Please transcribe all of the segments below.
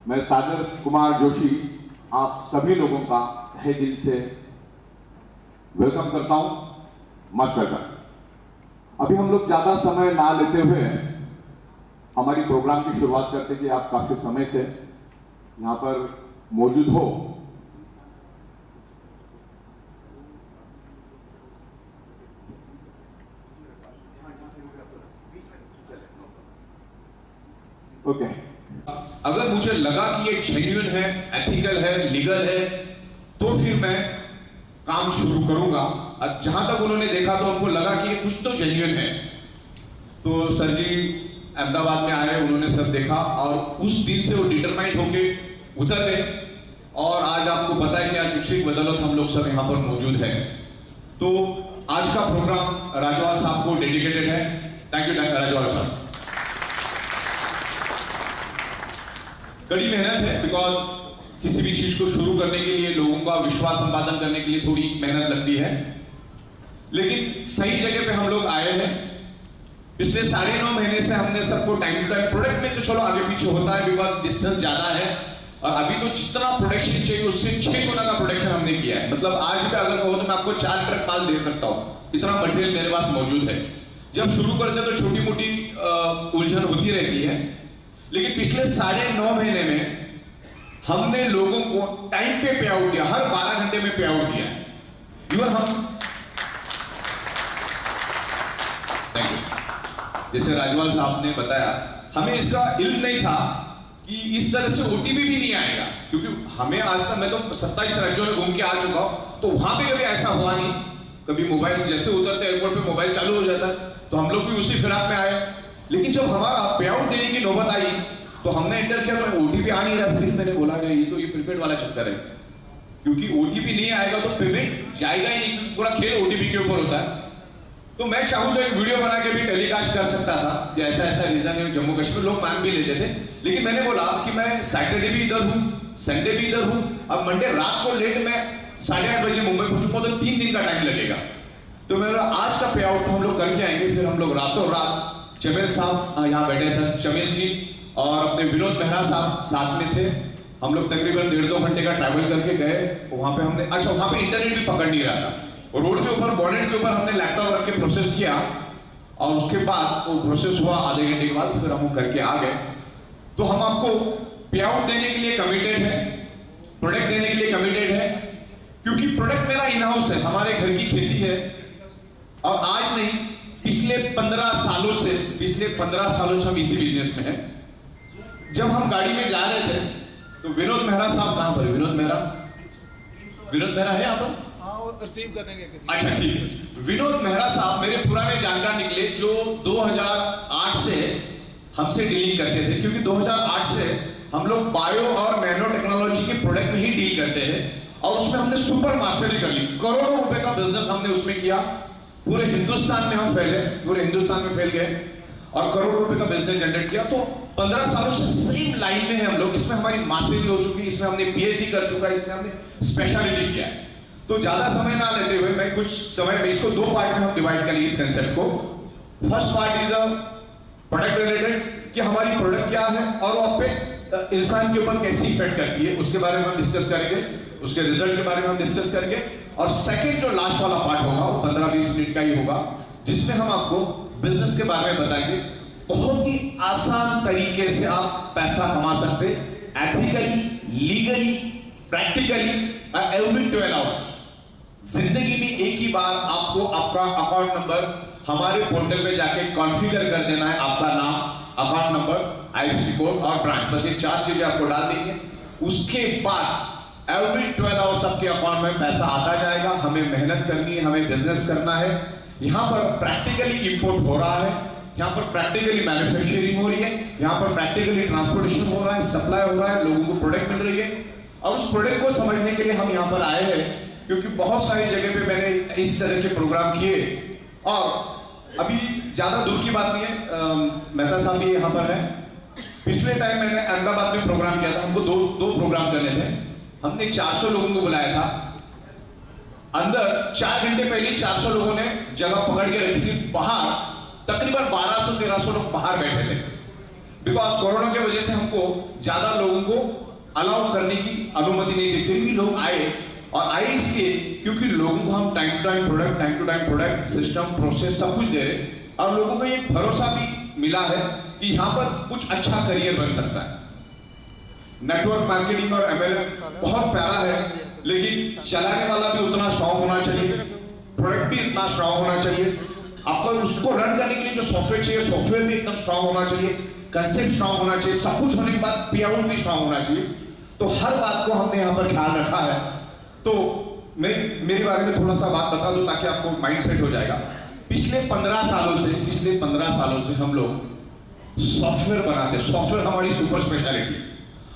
मैं सागर कुमार जोशी आप सभी लोगों का तहे दिल से वेलकम करता हूं। Must welcome. अभी हम लोग ज्यादा समय ना लेते हुए हमारी प्रोग्राम की शुरुआत करते कि आप काफी समय से यहां पर मौजूद हो। ओके अगर मुझे लगा कि ये जेन्युइन है, एथिकल है, लीगल है, तो फिर मैं काम शुरू करूंगा। अब जहां तक उन्होंने देखा तो उनको लगा कि ये कुछ तो जेन्युइन है, तो सर जी अहमदाबाद में आए, उन्होंने सब देखा और उस दिन से वो डिटरमाइंड होके उतर गए। और आज आपको पता है कि आज उसी बदौलत हम लोग सब यहाँ पर मौजूद हैं। तो आज का प्रोग्राम राजवाल साहब को डेडिकेटेड है। थैंक यू राजवाल साहब। कड़ी मेहनत है, बिकॉज किसी भी चीज को शुरू करने के लिए लोगों का विश्वास संपादन करने के लिए थोड़ी मेहनत लगती है, लेकिन सही जगह पे हम लोग आए हैं। पिछले 9.5 महीने से हमने सबको टाइम टू टाइम, प्रोडक्ट में तो चलो आगे पीछे होता है बिकॉज डिस्टेंस ज्यादा है, और अभी तो जितना प्रोडक्शन चाहिए उससे 6 गुना का प्रोडक्शन हमने किया है। मतलब आज भी अगर कहो तो मैं आपको 4 ट्रक माल दे सकता हूं, इतना मटेरियल मेरे पास मौजूद है। जब शुरू करते तो छोटी मोटी उलझन होती रहती है, लेकिन पिछले 9.5 महीने में हमने लोगों को टाइम पे पे आउट दिया, हर 12 घंटे में पे आउट दिया। इवन हम थैंक यू, जैसे राजवाल साहब ने बताया, हमें इसका इल्म नहीं था कि इस तरह से ओटीपी भी नहीं आएगा, क्योंकि हमें आज तक, मैं तो 27 राज्यों में घूम के आ चुका हूं, तो वहां पे कभी ऐसा हुआ नहीं। कभी मोबाइल जैसे उतरते एयरपोर्ट पे मोबाइल चालू हो जाता है, तो हम लोग भी उसी फिराक में आए। लेकिन जब हमारा पे आउट देने की नौबत आई तो हमने एंटर किया तो ओटीपी आ नहीं रहा। फिर मैंने बोला कि ये प्रीपेड वाला चक्कर है, क्योंकि ओटीपी नहीं आएगा तो पेमेंट जाएगा ही नहीं, पूरा खेल ओटीपी के ऊपर होता है। तो मैं चाहूँ तो एक वीडियो बना के भी टेलीकास्ट कर सकता था कि ऐसा ऐसा रीजन है। जम्मू कश्मीर लोग मांग भी लेते थे, लेकिन मैंने बोला कि मैं सैटरडे भी इधर हूँ, संडे भी इधर हूँ, अब मंडे रात को लेट मैं 8:30 बजे मुंबई पहुंचूंगा तो 3 दिन का टाइम लगेगा। तो मेरा आज का पे आउट हम लोग करके आएंगे। फिर हम लोग रातों रात, चमेल साहब यहाँ बैठे सर, चमेल जी और अपने विनोद मेहरा साहब साथ में थे। हम लोग तकरीबन 1.5-2 घंटे का ट्रैवल करके गए वहां पे। हमने अच्छा वहां पे इंटरनेट भी पकड़ नहीं रहा था, और रोड के ऊपर बॉनेट के ऊपर हमने लैपटॉप रख के प्रोसेस किया, और उसके बाद वो प्रोसेस हुआ आधे घंटे के बाद, फिर हम वो करके आ गए। तो हम आपको पे आउट देने के लिए कमिटेड है, प्रोडक्ट देने के लिए कमिटेड है, क्योंकि प्रोडक्ट मेरा इन हाउस है, हमारे घर की खेती है। और आज नहीं, पिछले 15 सालों से हम इसी बिजनेस में हैं। जब हम गाड़ी में जा रहे थे तो विनोद मेहरा साहब कहां पर है? विनोद मेहरा है आप? रिसीव करने के किसी। अच्छा ठीक है। विनोद मेहरा साहब मेरे पुराने जानकार निकले, जो 2008 से हमसे डीलिंग करते थे, क्योंकि 2008 से हम लोग बायो और नैनो टेक्नोलॉजी के प्रोडक्ट में ही डील करते हैं, और उसमें हमने सुपर मास्टरी कर ली। करोड़ों रुपए का बिजनेस हमने उसमें किया। पूरे हिंदुस्तान में हम फैले, पूरे हिंदुस्तान में फैल गए और करोड़ों रुपए का बिजनेस जनरेट किया। तो 15 सालों से सेम लाइन में है हम लोग। इसमें हमारी मास्टरी हो चुकी है, इसमें हमने पीएचडी कर चुका है, इसमें हमने स्पेशलिटी किया है। तो ज्यादा समय ना लेते हुए मैं कुछ समय में इसको 2 पार्ट में हम डिवाइड करेंगे इस कंसेप्ट को। First part is a product related, कि हमारी प्रोडक्ट क्या है और वो आप पे इंसान के ऊपर कैसी इफेक्ट करती है, उसके बारे में हम डिस्कस करेंगे, उसके रिजल्ट के बारे में हम डिस्कस करेंगे। और सेकंड जो लास्ट वाला पार्ट होगा वो 15-20 मिनट का ही होगा, जिसमें हम आपको बिजनेस के बारे में बताएंगे। बहुत ही आसान तरीके से आप पैसा कमा सकते, ethically, legally, practically, every 12 hours. जिंदगी में एक ही बार आपको आपका अकाउंट नंबर हमारे पोर्टल पे जाके कॉन्फ़िगर कर देना है। आपका नाम, अकाउंट नंबर, आईएफएससी कोड और ब्रांच, बस ये 4 चीजें आपको डाल देंगे। उसके बाद एवरी 12 आवर्स आपके अकाउंट में पैसा आता जाएगा। हमें मेहनत करनी है, हमें बिजनेस करना है। यहाँ पर प्रैक्टिकली इंपोर्ट हो रहा है, यहाँ पर प्रैक्टिकली मैन्युफैक्चरिंग हो रही है, यहाँ पर प्रैक्टिकली ट्रांसपोर्टेशन हो रहा है, सप्लाई हो रहा है, लोगों को प्रोडक्ट मिल रही है। और उस प्रोडक्ट को समझने के लिए हम यहाँ पर आए हैं, क्योंकि बहुत सारी जगह पे मैंने इस तरह के प्रोग्राम किए। और अभी ज्यादा दूर की बात नहीं है, मेहता साहब भी यहाँ पर है। पिछले टाइम मैंने अहमदाबाद में प्रोग्राम किया था, हमको दो प्रोग्राम करने थे। हमने 400 लोगों को बुलाया था। अंदर 4 घंटे पहले 400 लोगों ने जगह पकड़ के रखी थी। बाहर तकरीबन 1200-1300 लोग बाहर बैठे थे। बिकॉज कोरोना की वजह से हमको ज्यादा लोगों को अलाउ करने की अनुमति नहीं थी, फिर भी लोग आए। और आए इसलिए क्योंकि लोगों को हम time to time product system process सब कुछ दे रहे, और लोगों को एक भरोसा भी मिला है कि यहाँ पर कुछ अच्छा करियर बन सकता है। नेटवर्क मार्केटिंग और MLM बहुत प्यारा है, लेकिन चलाने वाला भी उतना स्ट्रांग होना चाहिए, प्रोडक्ट भी इतना स्ट्रांग होना चाहिए, आपको उसको रन करने के लिए जो सॉफ्टवेयर चाहिए सॉफ्टवेयर भी एकदम स्ट्रांग होना चाहिए, कंसेप्ट स्ट्रांग होना चाहिए, सब कुछ होने के बाद पे आउट भी स्ट्रांग होना चाहिए। तो हर बात को हमने यहाँ पर ख्याल रखा है। तो मेरे बारे में थोड़ा सा बात बता दूं ताकि आपको माइंड सेट हो जाएगा। पिछले 15 सालों से हम लोग सॉफ्टवेयर बनाते हैं। सॉफ्टवेयर हमारी सुपर स्पेशलिटी है,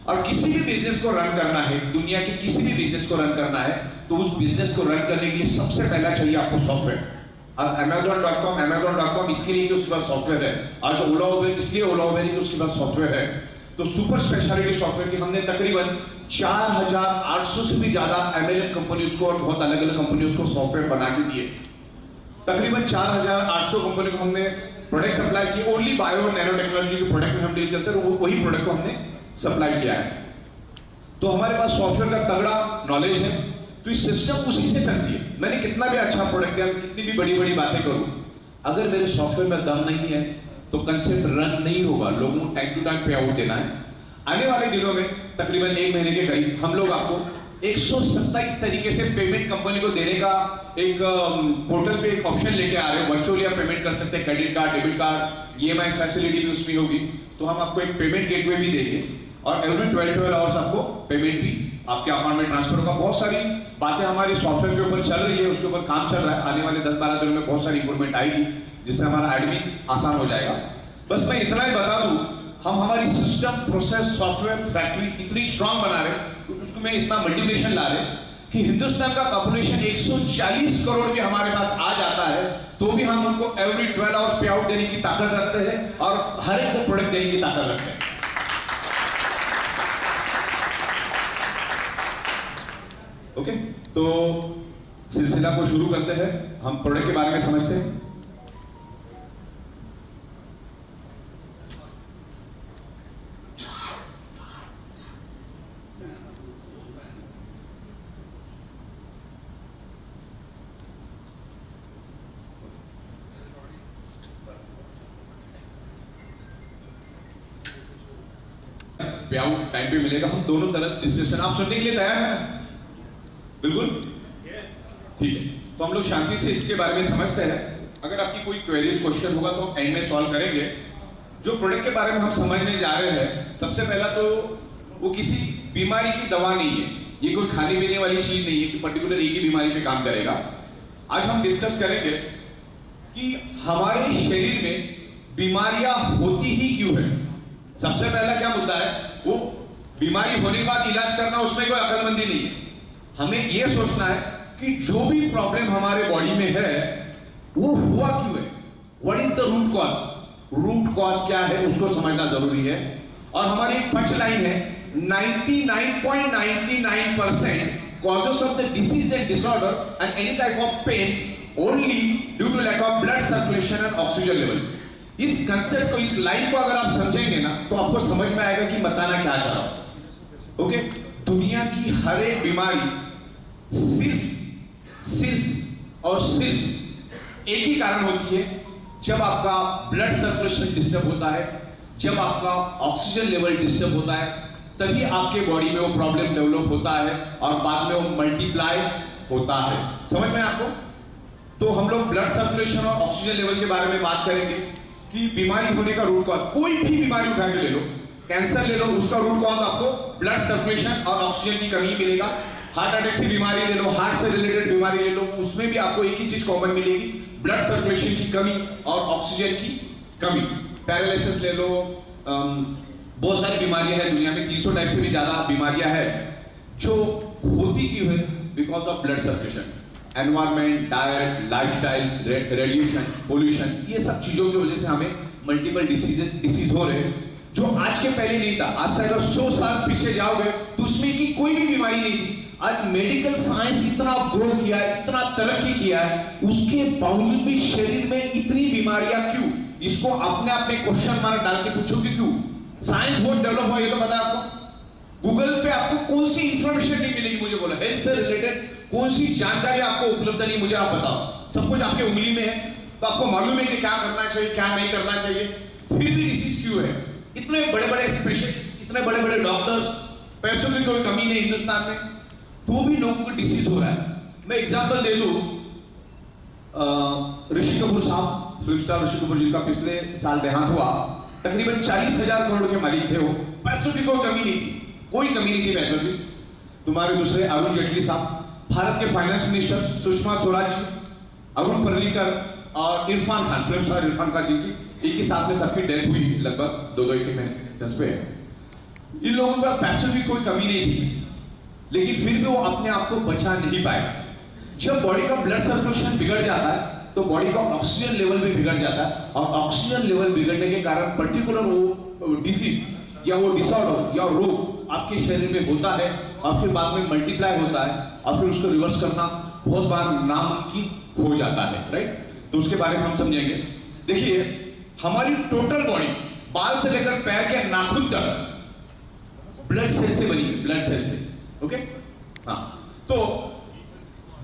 और किसी भी बिजनेस को रन करना है, दुनिया के किसी भी बिजनेस को रन करना है, तो उस बिजनेस को रन करने के लिए सबसे पहला चाहिए आपको सॉफ्टवेयर। और Amazon.com इसके लिए उसके पास सॉफ्टवेयर है, और जो ओला उबेर इसलिए ओला उबेर उसके पास सॉफ्टवेयर है। तो सुपर स्पेशलिटी सॉफ्टवेयर की हमने तकरीबन 4800 से भी ज्यादा MLM कंपनीज को और बहुत अलग अलग कंपनीज को सॉफ्टवेयर बना के दिए। तकरीबन 4800 कंपनी को हमने प्रोडक्ट सप्लाई किए। ओनली बायो और नैनो टेक्नोलॉजी के प्रोडक्ट में हम डील करते हैं, वही प्रोडक्ट को हमने सप्लाई किया है। तो हमारे पास सॉफ्टवेयर का तगड़ा नॉलेज है, तो इस सिस्टम उसी से चलती है। मैंने कितना भी अच्छा प्रोडक्ट दिया, कितनी भी बड़ी बड़ी बातें करूं, अगर मेरे सॉफ्टवेयर में दम नहीं है तो कंसेप्ट रन नहीं होगा। लोगों को टाइम टू टाइम पे आउट देना है। आने वाले दिनों में तकरीबन 1 महीने के करीब हम लोग आपको 127 तरीके से पेमेंट कंपनी को देने का एक पोर्टल पे एक ऑप्शन लेके आ रहे हैं। वर्चुअली आप पेमेंट कर सकते हैं, credit card, debit card, EMI facility भी उसमें होगी। तो हम आपको एक पेमेंट गेटवे भी देंगे, और एवरी 12 आवर्स आपको पेमेंट भी आपके अकाउंट में ट्रांसफर होगा। बहुत सारी बातें हमारी सॉफ्टवेयर के ऊपर चल रही है, उसके ऊपर काम चल रहा है। आने वाले 10-12 दिनों में बहुत सारी इंप्रूवमेंट आएगी, जिससे हमारा एडमिन आसान हो जाएगा। बस मैं इतना ही बता दूं, हम हमारी सिस्टम प्रोसेस सॉफ्टवेयर फैक्ट्री इतनी स्ट्रांग बना रहे, उसमें इतना मल्टीप्लिकेशन ला रहे कि हिंदुस्तान का पॉपुलेशन 140 करोड़ भी हमारे पास आ जाता है, तो भी हम उनको एवरी 12 आवर्स पे आउट देने की ताकत रखते हैं, और हर एक को प्रोडक्ट देने की ताकत रखते हैं। ओके, तो सिलसिला को शुरू करते हैं। हम प्रोडक्ट के बारे में समझते हैं। पे आउट टाइम पे मिलेगा, हम दोनों तरफ डिस्कशन। आप सुनने के लिए तैयार हैं? बिल्कुल ठीक है। तो हम लोग शांति से इसके बारे में समझते हैं। अगर आपकी कोई क्वेरीज क्वेश्चन होगा तो एंड में सॉल्व करेंगे। जो प्रोडक्ट के बारे में हम समझने जा रहे हैं, सबसे पहला तो वो किसी बीमारी की दवा नहीं है, ये कोई खाने पीने वाली चीज नहीं है कि पर्टिकुलर एक ही बीमारी पे काम करेगा। आज हम डिस्कस करेंगे कि हमारे शरीर में बीमारियां होती ही क्यों है। सबसे पहला क्या मुद्दा है, वो बीमारी होने के बाद इलाज करना, उसमें कोई अकलमंदी नहीं है। हमें यह सोचना है कि जो भी प्रॉब्लम हमारे बॉडी में है वो हुआ क्यों है, what is the root cause. Root cause क्या है उसको समझना जरूरी है। और हमारी एक पंच लाइन है, 99.99% causes of the disease and disorder and any type of pain only due to lack of blood circulation and oxygen level। इस कंसेप्ट को, इस लाइन को अगर आप समझेंगे ना, तो आपको समझ में आएगा कि बताना क्या चाह रहा हूं। ओके, दुनिया की हर एक बीमारी सिर्फ और सिर्फ एक ही कारण होती है, जब आपका ब्लड सर्कुलेशन डिस्टर्ब होता है, जब आपका ऑक्सीजन लेवल डिस्टर्ब होता है, तभी आपके बॉडी में वो प्रॉब्लम डेवलप होता है और बाद में वो मल्टीप्लाई होता है। समझ में आपको? तो हम लोग ब्लड सर्कुलेशन और ऑक्सीजन लेवल के बारे में बात करेंगे कि बीमारी होने का रूट कॉज। कोई भी बीमारी उठा के ले लो, कैंसर ले लो, उसका रूट कॉज आपको ब्लड सर्कुलेशन और ऑक्सीजन की कमी मिलेगा। हार्ट अटैक से बीमारी ले लो, हार्ट से रिलेटेड बीमारी ले लो, उसमें भी आपको एक ही चीज कॉमन मिलेगी, ब्लड सर्कुलेशन की कमी और ऑक्सीजन की कमी। पैरालिसिस ले लो, बहुत सारी बीमारियां हैं दुनिया में, 300 टाइप से भी ज्यादा बीमारियां हैं जो होती क्यों है, because of blood circulation. Environment, diet, lifestyle, radiation, pollution, ये सब चीजों की वजह से हमें मल्टीपल डिसीज हो रहे हैं, जो आज के पहले नहीं था। आज से अगर 100 साल पीछे जाओगे तो उसमें की कोई भी बीमारी नहीं थी। आज मेडिकल साइंस इतना ग्रो किया है, इतना तरक्की किया है, उसके बावजूद भी शरीर में इतनी बीमारियां क्यों? इसको अपने आप में क्वेश्चन मार्क डाल के पूछोगे क्यों? साइंस बहुत डेवलप हुआ, ये तो पता है आपको। गूगल पे आपको कौन सी इंफॉर्मेशन नहीं मिलेगी, मुझे बोला हेल्थ से रिलेटेड कौन सी जानकारी आपको उपलब्ध नहीं, मुझे आप बताओ। सब कुछ आपके उंगली में है, तो आपको मालूम है कि क्या करना चाहिए क्या नहीं करना चाहिए। फिर भी डिसीज क्यों है? इतने बड़े बड़े स्पेशलिस्ट, इतने बड़े बड़े डॉक्टर्स, पैसों की कोई कमी नहीं हिंदुस्तान में, तो भी लोगों को डिसीज हो रहा है। मैं एग्जांपल दे दूं, ऋषि कपूर साहब, फिल्म स्टार ऋषि कपूर जी का पिछले साल देहांत हुआ। तकरीबन 40,000 करोड़ के मालिक थे वो, पैसों की कोई कमी नहीं थी, कोई कमी नहीं थी पैसों की। तुम्हारे दूसरे अरुण जेटली साहब, भारत के फाइनेंस मिनिस्टर, सुषमा स्वराज, अरुण पर्रिकर और इरफान खान, फिल्म स्टार इरफान खान जी की एक ही साथ में सबकी डेथ हुई, लगभग 2-2 डिस्टेंस पे। इन लोगों का पैसों की कोई कमी नहीं थी, लेकिन फिर भी वो अपने आप को बचा नहीं पाए। जब बॉडी का ब्लड सर्कुलेशन बिगड़ जाता है तो बॉडी का ऑक्सीजन लेवल भी बिगड़ जाता है, और ऑक्सीजन लेवल बिगड़ने के कारण पर्टिकुलर वो डिसीज या वो डिसऑर्डर या रोग आपके शरीर में होता है, और फिर बाद में मल्टीप्लाई होता है, और फिर उसको रिवर्स करना बहुत बार नामुमकिन हो जाता है, राइट। तो उसके बारे में हम समझेंगे। देखिए, हमारी टोटल बॉडी बाल से लेकर पैर के नाखून तक ब्लड सेल से बनी है, ब्लड सेल से, ओके। हाँ, तो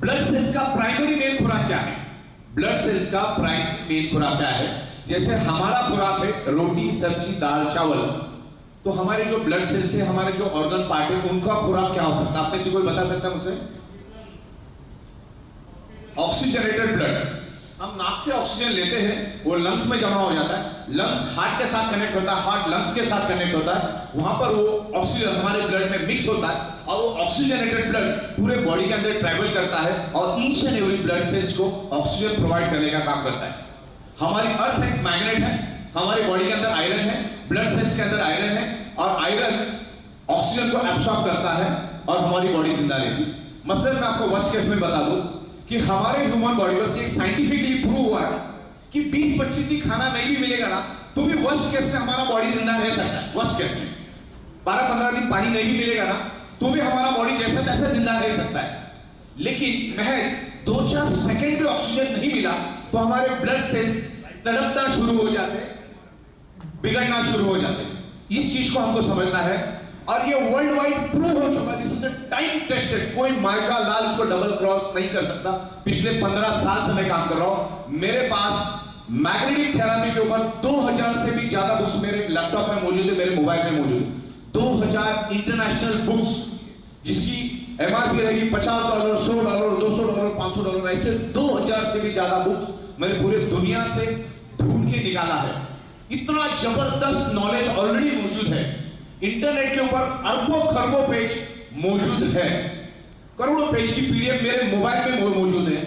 ब्लड सेल्स का प्राइमरी मेन खुराक क्या है? ब्लड सेल्स का प्राइमरी मेन खुराक क्या है? जैसे हमारा खुराक है रोटी सब्जी दाल चावल, तो हमारे जो ब्लड सेल्स है, हमारे जो ऑर्गन पार्ट है, उनका खुराक क्या हो सकता है? आप में से कोई बता सकता है मुझसे? Oxygenated blood. हम नाक से ऑक्सीजन लेते हैं, वो लंग्स में जमा हो जाता है, लंग्स हार्ट के साथ कनेक्ट होता है, हार्ट लंग्स के साथ कनेक्ट होता है, वहां पर वो ऑक्सीजन हमारे ब्लड में मिक्स होता है, और वो ऑक्सीजनेटेड ब्लड पूरे बॉडी के अंदर ट्रैवल करता है, और each and every blood cells को ऑक्सीजन प्रोवाइड करने का काम करता है। हमारी अर्थ एक मैग्नेट है, हमारी बॉडी के अंदर आयरन है, ब्लड सेल्स के अंदर आयरन है, और आयरन ऑक्सीजन को एब्सॉर्ब करता है और हमारी बॉडी जिंदा रहती है। मतलब मैं आपको वर्स्ट केस में बता दूं कि हमारे ह्यूमन बॉडी को एक साइंटिफिकली प्रूव हुआ है कि 20-25 दिन खाना नहीं भी मिलेगा ना, तो भी वर्स्ट केस में हमारा बॉडी जिंदा रह सकता है। वर्स्ट केस में 12-15 दिन पानी नहीं भी मिलेगा ना, तो भी हमारा बॉडी जैसा तैसा जिंदा रह सकता है। लेकिन महज 2-4 सेकंड भी ऑक्सीजन नहीं मिला तो हमारे ब्लड सेल्स तड़पना शुरू हो जाते, बिगड़ना शुरू हो जाते। इस चीज को हमको समझना है, और ये वर्ल्ड वाइड प्रूव हो चुका है, दिस इज टाइम टेस्टेड। कोई माइका लाल उसको डबल क्रॉस नहीं कर सकता। पिछले 15 साल से मैं काम कर रहा हूं, मेरे पास मैग्नेटिक थेरेपी के ऊपर 2000 से भी ज्यादा बुक्स मेरे लैपटॉप में मौजूद है, मेरे मोबाइल में मौजूद है। 2000 इंटरनेशनल बुक्स, जिसकी एमआरपी रहेगी $50, $100, $200, $500, ऐसे 2000 से भी ज्यादा बुक्स मैंने पूरे दुनिया से ढूंढ के निकाला है। इतना जबरदस्त नॉलेज ऑलरेडी मौजूद है। इंटरनेट के ऊपर अरबों खरबों पेज मौजूद है, करोड़ों पेज की पीडीएफ मेरे मोबाइल में मौजूद है।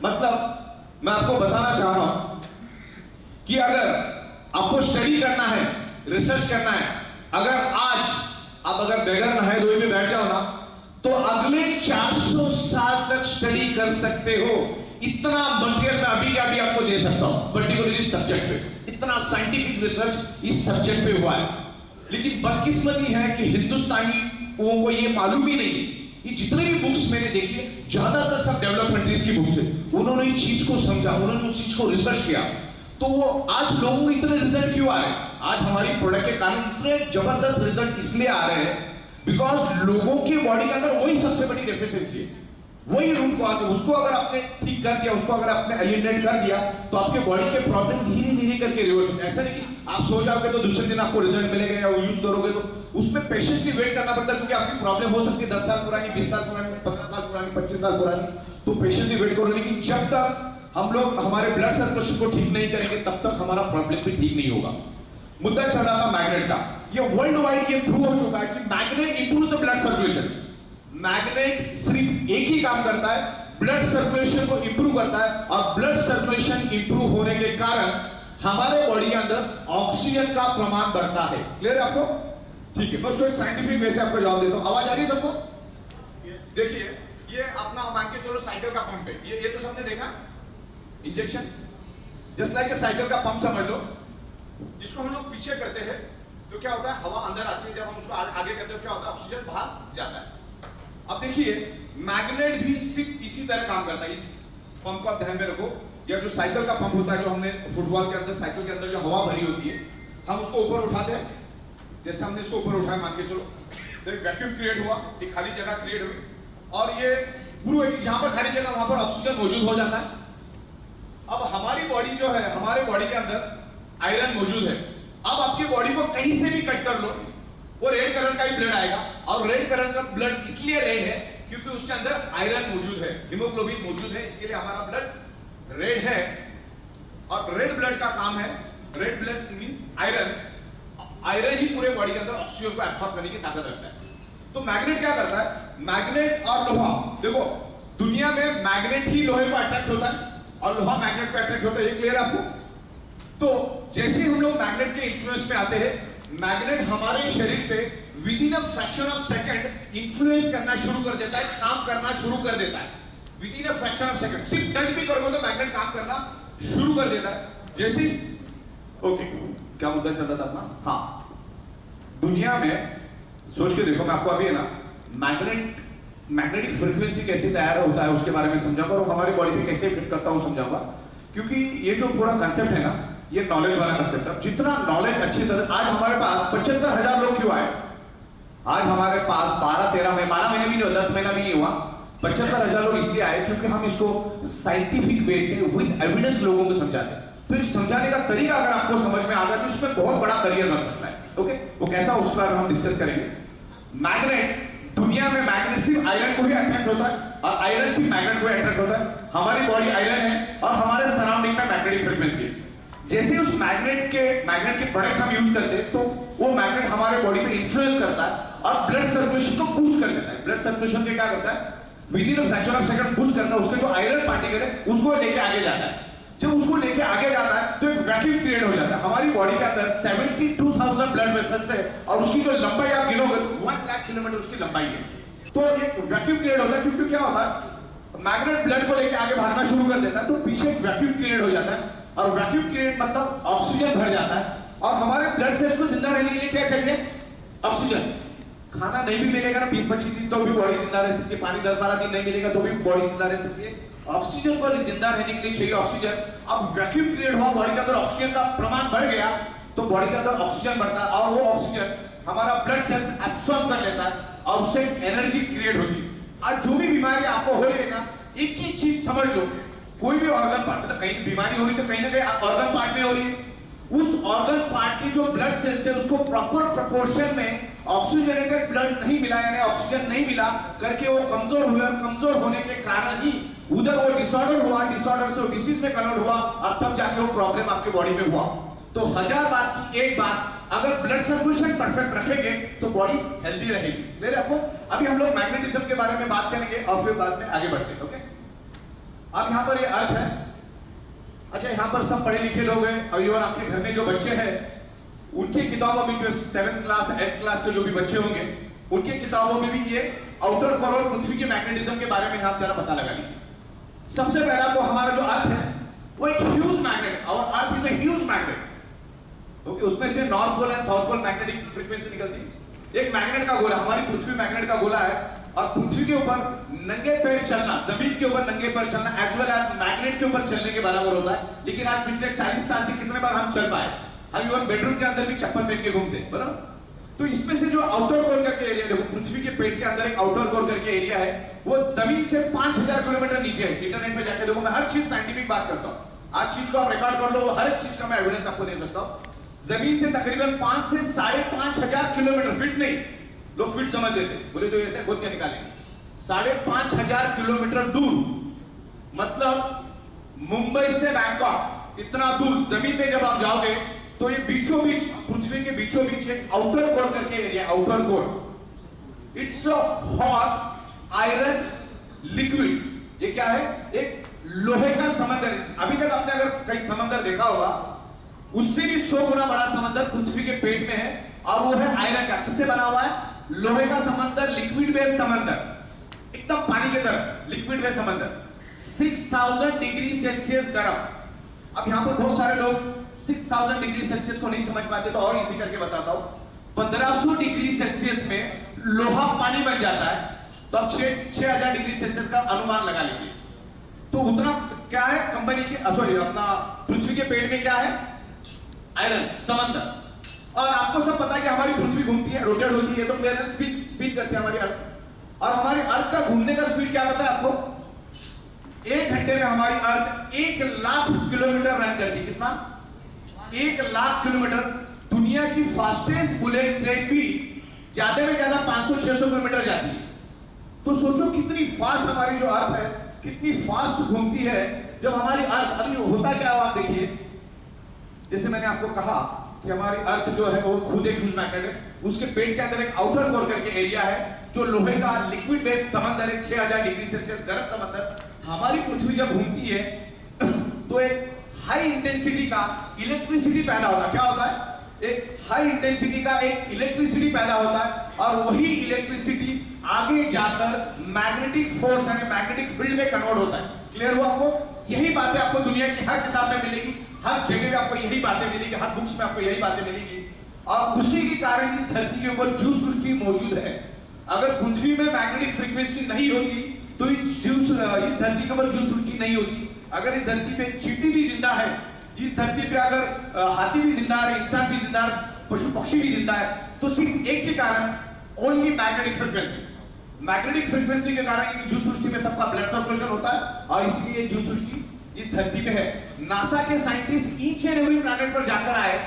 मतलब मैं आपको बताना चाह रहा हूं कि अगर आपको स्टडी करना है, रिसर्च करना है, अगर आज आप अगर बगैर नहाए धोए में बैठ जाओ ना, तो अगले 400 साल तक स्टडी कर सकते हो। इतना मटेरियल मैं अभी का भी आपको दे सकता हूं, पर्टिकुलरली इस सब्जेक्ट पे। इतना साइंटिफिक रिसर्च इस सब्जेक्ट पे हुआ है। लेकिन बदकिस्मती है कि हिंदुस्तानी लोगों को ये मालूम ही नहीं। ये जितने भी बुक्स मैंने देखी, ज्यादातर सब डेवलप कंट्रीज की बुक्स है, उन्होंने इस चीज को समझा, उन्होंने उस चीज को रिसर्च किया, तो वो आज लोगों को इतने रिजल्ट क्यों आ रहे हैं? आज हमारी प्रोडक्ट के कारण इतने जबरदस्त रिजल्ट इसलिए आ रहे हैं बिकॉज लोगों की बॉडी के अंदर वही सबसे बड़ी डेफिशिएंसी है, वही रूट कॉज है। उसको अगर आपने ठीक कर दिया, उसको अगर आपने एलिमिनेट कर दिया, तो आपके बॉडी के प्रॉब्लम धीरे धीरे करके रिवर्स होते हैं। ऐसा नहीं कि आप सो जाओगे तो दूसरे दिन आपको रिजल्ट मिलेगा, या वो यूज करोगे तो उसमें पेशेंटली वेट करना पड़ता है, क्योंकि आपकी प्रॉब्लम हो सकती है 10 साल पुरानी, 20 साल पुरानी, 15 साल पुरानी, 25 साल पुरानी, तो पेशेंटली वेट करो। लेकिन जब तक हम लोग हमारे ब्लड सर्कुलेशन को ठीक नहीं करेंगे, तब तक हमारा प्रॉब्लम भी ठीक नहीं होगा। मुद्दा चल रहा था मैग्नेट का। ये वर्ल्ड वाइड ये प्रूव हो चुका है कि magnet improves the blood circulation. Magnet सिर्फ एक ही काम करता है, ब्लड सर्कुलेशन को इंप्रूव करता है, और ब्लड सर्कुलेशन इंप्रूव होने के कारण हमारे बॉडी के अंदर ऑक्सीजन का प्रमाण बढ़ता है। क्लियर है आपको? ठीक है, मैं उसको एक साइंटिफिक वे से आपको जवाब देता हूं। आवाज आ रही है सबको? देखिए, ये अपना मान के चलो साइकिल का पंप है, ये तो सबने देखा, इंजेक्शन जस्ट लाइक साइकिल का पंप समझ लो। इसको हम लोग पीछे करते हैं तो क्या होता है, हवा अंदर आती है, जब हम उसको आगे करते हैं क्या होता है, ऑक्सीजन बाहर जाता है। अब देखिए, मैग्नेट भी सिर्फ इसी तरह काम करता है। इस पंप को आप ध्यान में रखो, या जो साइकिल का पंप होता है, जो हमने फुटबॉल के अंदर, साइकिल के अंदर जो हवा भरी होती है, हम उसको ऊपर उठाते हैं, जैसे हमने इसको ऊपर उठाया, मान के चलो तो एक वैक्यूम क्रिएट हुआ, एक खाली जगह क्रिएट हुई और ये पूरा जहां पर खाली जगह वहां पर ऑक्सीजन मौजूद हो जाता है। अब हमारी बॉडी जो है, हमारे बॉडी के अंदर आयरन मौजूद है। अब आपकी बॉडी को कहीं से भी कट कर लो, वो रेड कलर का ही ब्लड आएगा। और रेड कलर का ब्लड इसलिए रेड है क्योंकि उसके अंदर आयरन मौजूद है, हीमोग्लोबिन मौजूद है, इसलिए हमारा ब्लड रेड है। और रेड ब्लड का काम है, red blood means iron, iron ही पूरे बॉडी के अंदर ऑक्सीजन को एब्सॉर्ब करने की ताकत रखता है। तो मैग्नेट क्या करता है, मैग्नेट और लोहा, देखो दुनिया में मैग्नेट ही लोहे को अट्रैक्ट होता है और लोहा मैग्नेट को अट्रैक्ट होता है, ये क्लियर है आपको? तो जैसे हम लोग मैग्नेट के इन्फ्लुएंस पे आते हैं, मैग्नेट हमारे शरीर पे with in a fraction of second influence करना शुरू कर देता है, काम करना शुरू कर देता है with in a fraction of second. सिर्फ टच भी करोगे तो मैग्नेट काम करना शुरू कर देता है। जैसे ओके, क्या मुद्दा चल रहा था अपना? हाँ, दुनिया में सोच के देखो, मैं आपको अभी है ना मैग्नेटिक फ्रीक्वेंसी कैसे तैयार होता है उसके बारे में समझाऊंगा और हमारी बॉडी पे कैसे इफेक्ट करता हूं समझाऊंगा। क्योंकि ये जो पूरा कंसेप्ट है ना, ये नॉलेज वाला कंसेप्ट है। जितना नॉलेज अच्छी तरह, आज हमारे पास 75,000 लोग क्यों आए? आज हमारे पास 12 महीने भी नहीं हुआ, 10 महीना भी नहीं हुआ, 75,000 लोग इसलिए आए क्योंकि हम इसको साइंटिफिक वे से विद एविडेंस लोगों को समझाते हैं। तो इस समझाने का तरीका अगर आपको समझ में आ गया तो इसमें बहुत बड़ा करियर बन सकता है। ओके, वो कैसा उसके बारे में हम डिस्कस करेंगे। मैग्नेट, दुनिया में मैग्नेट सिर्फ आयरन को ही अट्रैक्ट होता है और आयरन सिर्फ मैग्नेट को अट्रैक्ट होता है। हमारी बॉडी आयरन है और हमारे सराउंडिंग में मैग्नेटिक फ्रीक्वेंसी है। जैसे उस मैग्नेट के प्रोडक्ट्स हम यूज करते हैं तो वो मैग्नेट हमारे बॉडी पे इन्फ्लुएंस करता है और ब्लड सर्कुलेशन को बूस्ट कर देता है। ब्लड सर्कुलेशन से क्या करता है, with in a fraction of second boost करता है, उसके जो आयरन पार्टिकल है उसको लेके आगे जाता है। जब उसको लेके आगे जाता है तो एक वैक्यूम क्रिएट हो जाता है। हमारी बॉडी के अंदर 72,000 ब्लड वेसल्स है और उसकी जो लंबाई आप गिनोगे 1 लाख किलोमीटर उसकी लंबाई है। तो एक वैक्यूम क्रिएट होता है क्योंकि क्या होता है, मैग्नेट ब्लड को लेके आगे भागना शुरू कर देता है तो पीछे एक वैक्यूम क्रिएट हो जाता है और वैक्यूम क्रिएट मतलब ऑक्सीजन भर जाता है। और हमारे ब्लड सेल्स को जिंदा रहने के लिए क्या चाहिए? ऑक्सीजन। खाना नहीं भी मिलेगा ना 20-25 दिन तो भी बॉडी जिंदा रह सकती है, पानी 10-12 दिन नहीं मिलेगा तो भी बॉडी जिंदा रह सकती है। ऑक्सीजन को जिंदा रहने के लिए चाहिए ऑक्सीजन। अब वैक्यूम क्रिएट हुआ, बॉडी के अंदर ऑक्सीजन का प्रमाण बढ़ गया तो बॉडी के अंदर ऑक्सीजन बढ़ता है और वो ऑक्सीजन हमारा ब्लड सेल्स एब्सॉर्ब कर लेता है और उससे एनर्जी क्रिएट होती है। और जो भी बीमारी आपको हो रही है ना, एक ही चीज समझ लो, कोई भी ऑर्गन पार्ट, मतलब कहीं बीमारी हो रही तो कहीं ना कहीं ऑर्गन पार्ट में हो रही है। उस ऑर्गन पार्ट की जो ब्लड सेल्स है उसको प्रॉपर प्रोपोर्शन में ऑक्सीजनेटेड ब्लड नहीं मिला, यानी ऑक्सीजन नहीं मिला करके वो कमजोर हुए और कमजोर होने के कारण ही उधर वो डिसऑर्डर हुआ, डिसऑर्डर से डिसीज में कन्वर्ट हुआ और तब जाके वो प्रॉब्लम आपके बॉडी में हुआ। तो 1000 बात की एक बात, अगर ब्लड सर्कुलेशन परफेक्ट रखेंगे तो बॉडी हेल्दी रहेगी। मेरे आपको अभी हम लोग मैग्नेटिज्म के बारे में बात करेंगे और फिर बाद में आगे बढ़ते हैं। ओके, अब यहाँ पर ये अर्थ है। अच्छा, यहाँ पर सब पढ़े लिखे लोग हैं और ये आपके घर में जो बच्चे हैं उनकी किताबों में जो 7th क्लास 8th क्लास के जो भी बच्चे होंगे उनकी किताबों में भी ये आउटर कोर और पृथ्वी के मैग्नेटिज्म के बारे में आप जरा पता लगा लीजिए। सबसे पहला तो हमारा जो अर्थ है वो एक ह्यूज मैग्नेट, और earth is a huge magnet. Okay, उसमें से नॉर्थ पोल है, साउथ पोल मैग्नेटिक फ्रीक्वेंसी निकलती है। एक मैग्नेट का गोला, हमारी पृथ्वी मैग्नेट का गोला है और पृथ्वी के ऊपर नंगे पैर चलना, जमीन के ऊपर नंगे पैर चलना एज वेल एज मैग्नेट के ऊपर चलने के बराबर होता है। लेकिन आज पिछले 40 साल से कितने बार हम चल पाए? हम इवन बेडरूम के अंदर भी चप्पल पहन के घूमते हैं, बराबर। तो इसमें से जो आउटर कोर करके एरिया, देखो पृथ्वी के पेट के अंदर एक आउटर कोर करके एरिया है, वो जमीन से 5000 किलोमीटर नीचे है। इंटरनेट पे जाके देखो, मैं हर चीज साइंटिफिक बात करता हूँ, आज चीज को आप रिकॉर्ड कर लो, हर एक चीज का मैं एविडेंस आपको दे सकता हूँ। जमीन से तकरीबन 5 से 5,500 किलोमीटर, फीट नहीं, लोग फीट समझ देते, बोले तो ऐसे खोद के निकालेंगे, 5,500 किलोमीटर दूर, मतलब मुंबई से बैंकॉक इतना दूर जमीन में जब आप जाओगे तो ये बीचों बीच, पृथ्वी के बीचों बीच एक आउटर कोर करके area, outer core, it's a hot iron liquid. ये क्या है? एक लोहे का समंदर। अभी तक आपने अगर कहीं समंदर देखा होगा, उससे भी 100 गुना बड़ा समंदर पृथ्वी के पेट में है और वो है आयरन का। किससे बना हुआ है? लोहे का समंदर, लिक्विड बेस्ड समंदर, एकदम पानी की तरह लिक्विड बेस्ड समंदर, 6000 डिग्री सेल्सियस गर्म। अब यहां पर बहुत सारे लोग 6000 डिग्री सेल्सियस को नहीं समझ पाते, तो और इजी करके बताता हूं। 1500 डिग्री सेल्सियस में लोहा पानी बन जाता है, तो अब 6000 डिग्री सेल्सियस का अनुमान लगा लीजिए। तो उतना क्या है कंपनी की, सॉरी अपना पृथ्वी के पेट में क्या है? आयरन, समंदर। और आपको सब पता है कि हमारी पृथ्वी घूमती है, रोटेट होती है, तो क्लियर है, स्पीड करती है हमारी अर्थ। और हमारी अर्थ का घूमने का स्पीड क्या पता है आपको? 1 घंटे में हमारी अर्थ 1 लाख किलोमीटर रन करती है। कितना? 1 लाख किलोमीटर। दुनिया की फास्टेस्ट बुलेट ट्रेन भी ज्यादा में ज्यादा 500-600 किलोमीटर जाती है। तो सोचो कितनी फास्ट हमारी जो अर्थ है, कितनी फास्ट घूमती है। जब हमारी अर्थ, अभी होता क्या है आप देखिए, जैसे मैंने आपको कहा कि हमारी अर्थ जो है वो खुद एक ह्यूज मैग्नेट है। उसके पेट के अंदर एक आउटर कोर करके एरिया है जो लोहे का लिक्विड बेस्ड समंदर है, 6000 डिग्री सेल्सियस गर्म समंदर। हमारी पृथ्वी जब घूमती है तो एक हाई इंटेंसिटी का इलेक्ट्रिसिटी पैदा होता है। क्या होता है? एक हाई इंटेंसिटी का एक इलेक्ट्रिसिटी पैदा होता है, और वही इलेक्ट्रिसिटी आगे जाकर मैग्नेटिक फोर्स यानी मैग्नेटिक फील्ड में कन्वर्ट होता है। क्लियर हुआ आपको? यही बातें आपको दुनिया की हर किताब में मिलेगी, हर जगह पे आपको यही बातें मिलेगी, हर बुक्स में आपको यही बातें मिलेगी। और उसी के कारण इस धरती के ऊपर जीव सृष्टि मौजूद है। अगर पृथ्वी में मैग्नेटिक फ्रीक्वेंसी नहीं होती तो इस धरती के ऊपर जीव सृष्टि नहीं होती। अगर इस धरती पे चींटी भी जिंदा है, इस धरती पे अगर हाथी भी जिंदा है, इंसान भी जिंदा है, पशु पक्षी भी जिंदा है, तो सिर्फ एक के कारण, only magnetic frequency. Magnetic frequency के कारण जीव सृष्टि में सबका ब्लड सर्कुलेशन होता है, और इसलिए जीव सृष्टि इस धरती पे है। नासा के scientist each and every planet पर जाकर आए,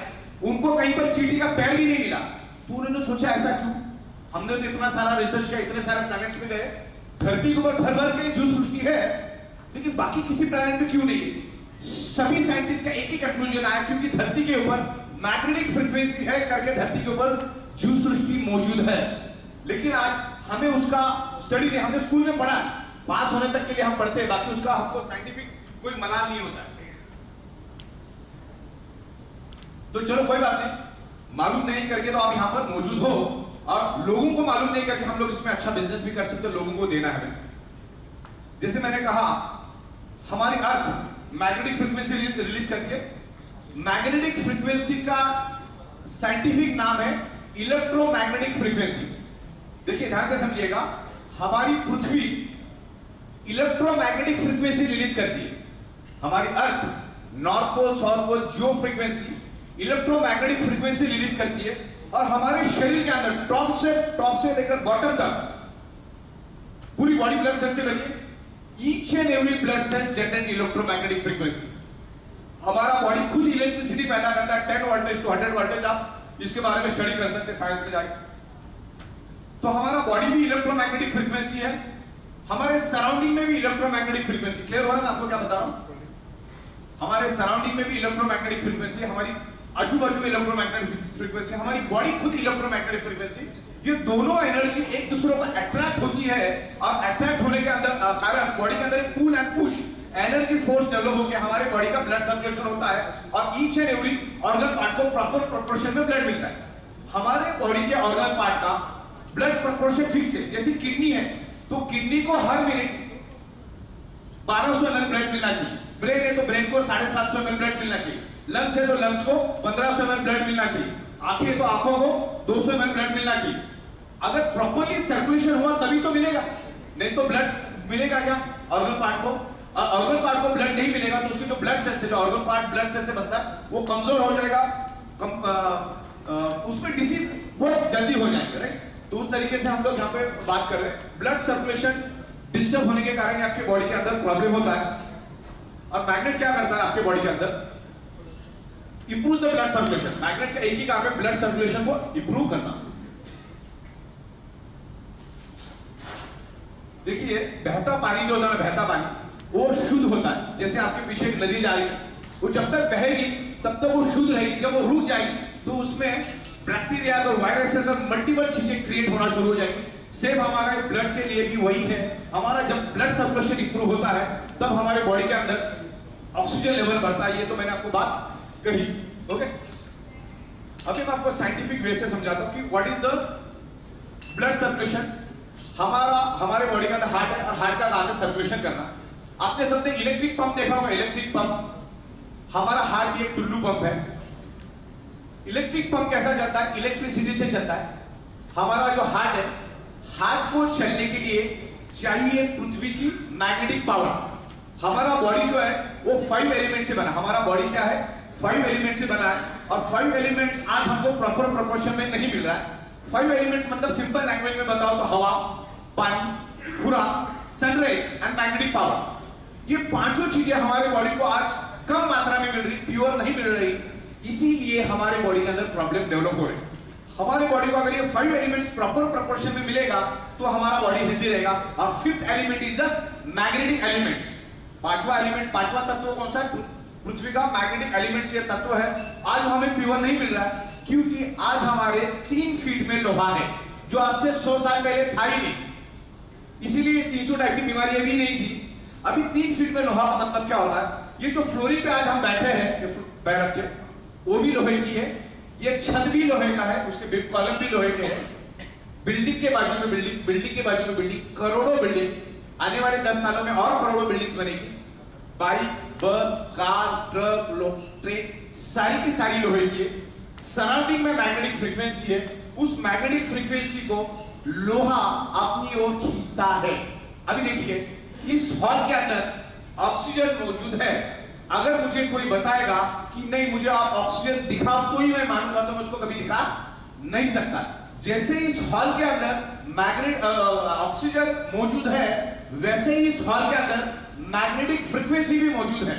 उनको कहीं पर चींटी का पैर भी नहीं मिला। तो उन्होंने सोचा ऐसा क्यों? हमने तो इतना सारा रिसर्च किया, इतने सारे प्लैनेट्स पे गए, धरती के ऊपर भर भर के जीव सृष्टि है, लेकिन बाकी किसी प्लैनेट पे क्यों नहीं? सभी साइंटिस्ट का एक ही कंक्लूजन आया, क्योंकि धरती के ऊपर मैग्नेटिक फ्रीक्वेंसी है करके धरती के ऊपर जीव सृष्टि मौजूद है। लेकिन आज हमें उसका स्टडी नहीं, हमने स्कूल में पढ़ा, पास होने तक के लिए हम पढ़ते हैं, बाकी उसका हमको साइंटिफिक कोई मलाल नहीं होता। तो चलो कोई बात नहीं, मालूम नहीं करके तो आप यहां पर मौजूद हो, और लोगों को मालूम नहीं करके हम लोग इसमें अच्छा बिजनेस भी कर सकते हैं, लोगों को देना है। जैसे मैंने कहा, हमारी अर्थ मैग्नेटिक फ्रीक्वेंसी रिलीज करती है। मैग्नेटिक फ्रीक्वेंसी का साइंटिफिक नाम है इलेक्ट्रोमैग्नेटिक फ्रीक्वेंसी। देखिए ध्यान से समझिएगा, हमारी पृथ्वी इलेक्ट्रोमैग्नेटिक फ्रीक्वेंसी रिलीज करती है। हमारी earth north pole, south pole, geo frequency, electromagnetic frequency release करती है। और हमारे शरीर के अंदर टॉप से लेकर बॉटम तक पूरी बॉडी ब्लड सेल से बनी है। Each and every blood sale generate electromagnetic frequency. हमारा बॉडी खुद इलेक्ट्रिसिटी पैदा करता है, 10 वोल्टेज टू 100 वोल्टेज। आप इसके बारे में स्टडी कर सकते हैं साइंस में जाके। तो हमारा बॉडी भी इलेक्ट्रोमैग्नेटिक फ्रीक्वेंसी है, हमारे सराउंडिंग में भी इलेक्ट्रोमैग्नेटिक फ्रीक्वेंसी। क्लियर हो रहा है? मैं आपको क्या बता रहा हूं, हमारे सराउंडिंग में भी इलेक्ट्रोमैग्नेटिक फ्रीक्वेंसी, हमारी आजू बाजू में इलेक्ट्रोमैग्नेटिक फ्रीक्वेंसी, हमारी बॉडी खुद इलेक्ट्रोमैग्नेटिक फ्रीक्वेंसी। ये दोनों एनर्जी एक दूसरे को अट्रैक्ट होती है, और अट्रैक्ट होने के अंदर कारण बॉडी के अंदर एक pull and push energy force develop होकर हमारे बॉडी का ब्लड सर्कुलेशन होता है, और each and every organ part को प्रॉपर प्रोपोर्शन में ब्लड मिलता है। हमारे बॉडी के ऑर्गन पार्ट का ब्लड प्रोपोर्शन फिक्स है। जैसे किडनी है, तो किडनी को हर मिनट 1200 ml ब्लड मिलना चाहिए। ब्रेन है तो ब्रेन को 750 ml ब्लड मिलना चाहिए। लंग्स है तो लंग्स को 1500 ml ब्लड मिलना चाहिए। आंखें है तो आंखों को 200 ml ब्लड मिलना चाहिए। अगर प्रॉपर्ली सर्कुलेशन हुआ तभी तो मिलेगा, नहीं तो ब्लड मिलेगा क्या ऑर्गन पार्ट को? ऑर्गन पार्ट को ब्लड नहीं मिलेगा तो उसके जो ब्लड सेल से, जो ऑर्गन पार्ट ब्लड सेल से बनता है, वो कमजोर हो जाएगा, उसमें डिसीज बहुत जल्दी हो जाएंगे, राइट? तो उस तरीके से हम लोग यहाँ पे बात कर रहे हैं। ब्लड सर्कुलेशन डिस्टर्ब होने के कारण आपके बॉडी के अंदर प्रॉब्लम होता है। और मैग्नेट क्या करता है आपके बॉडी के अंदर? Improve the blood circulation. Magnet का एक ही काम है ब्लड सर्कुलेशन को इंप्रूव करना। देखिए बहता पानी जो होता है, बहता पानी वो शुद्ध होता है। जैसे आपके पीछे एक नदी जा रही है, वो जब तक बहेगी तब तक वो शुद्ध रहेगी। जब वो रुक जाएगी तो उसमें बैक्टीरिया और वायरसेस और मल्टीपल चीजें क्रिएट होना शुरू हो जाएगी। सेम हमारे ब्लड के लिए भी वही है। हमारा जब ब्लड सर्कुलेशन इंप्रूव होता है तब हमारे बॉडी के अंदर ऑक्सीजन लेवल बढ़ता है। ये तो मैंने आपको बात कही, ओके? अभी मैं आपको साइंटिफिक वे से समझाता हूं कि what is the blood circulation. हमारे बॉडी का हार्ट है, और हार्ट का काम है सर्कुलेशन करना। आपने सबने इलेक्ट्रिक पंप देखा होगा, इलेक्ट्रिक पंप। हमारा हार्ट भी एक टुल्लू पंप है। इलेक्ट्रिक पंप कैसा चलता है? इलेक्ट्रिसिटी से चलता है। हमारा जो हार्ट है, हार्ट को चलने के लिए चाहिए पृथ्वी की मैग्नेटिक पावर। हमारा बॉडी जो है वो 5 एलिमेंट से बना। हमारा बॉडी क्या है? 5 एलिमेंट से बना है और 5 एलिमेंट्स आज हमको प्रॉपर प्रोपोर्शन में नहीं मिल रहा है। 5 एलिमेंट्स मतलब सिंपल लैंग्वेज में बताओ तो हवा, पानी, धुआं, सनराइज एंड मैग्नेटिक पावर। ये पांचों चीजें हमारे बॉडी को आज कम मात्रा में मिल रही, प्योर नहीं मिल रही, इसीलिए हमारे बॉडी के अंदर प्रॉब्लम डेवलप हो रही है। हमारे बॉडी को अगर ये 5 एलिमेंट्स प्रॉपर प्रोपोर्शन में मिलेगा तो हमारा बॉडी हेल्दी रहेगा। और 5th element is the magnetic element. पांचवा एलिमेंट, पांचवा तत्व कौन सा है? पृथ्वी का मैग्नेटिक एलिमेंट्स ये तत्व है। आज हमें प्योर नहीं मिल रहा है क्योंकि आज हमारे 3 फीट में लोहा है जो आज से 100 साल पहले था ही नहीं, इसीलिए 300 टाइप की बीमारियां भी नहीं थी। अभी 3 फीट में लोहा का मतलब क्या होता है? ये जो फ्लोरिंग पे आज हम बैठे हैं पैर रख के, वो भी लोहे की है, ये छत भी लोहे का है, उसके कॉलम भी लोहे के हैं, बिल्डिंग के बाजू में बिल्डिंग, बिल्डिंग के बाजू में बिल्डिंग, करोड़ों बिल्डिंग्स, आने वाले 10 सालों में और करोड़ों बिल्डिंग्स बनेगी। बाइक, बस, कार, ट्रक, ट्रेन, सारी की सारी लोहे की है। सराउंडिंग में मैग्नेटिक फ्रीक्वेंसी है, उस मैग्नेटिक फ्रीक्वेंसी को लोहा अपनी ओर खींचता है। अभी देखिए, इस हॉल के अंदर ऑक्सीजन मौजूद है। अगर मुझे कोई बताएगा कि नहीं मुझे आप ऑक्सीजन दिखाओ तो ही मैं मानूंगा, तो मैं उसको कभी दिखा नहीं सकता। जैसे इस हॉल के अंदर ऑक्सीजन मौजूद है, वैसे ही इस हॉल के अंदर मैग्नेटिक फ्रीक्वेंसी भी मौजूद है,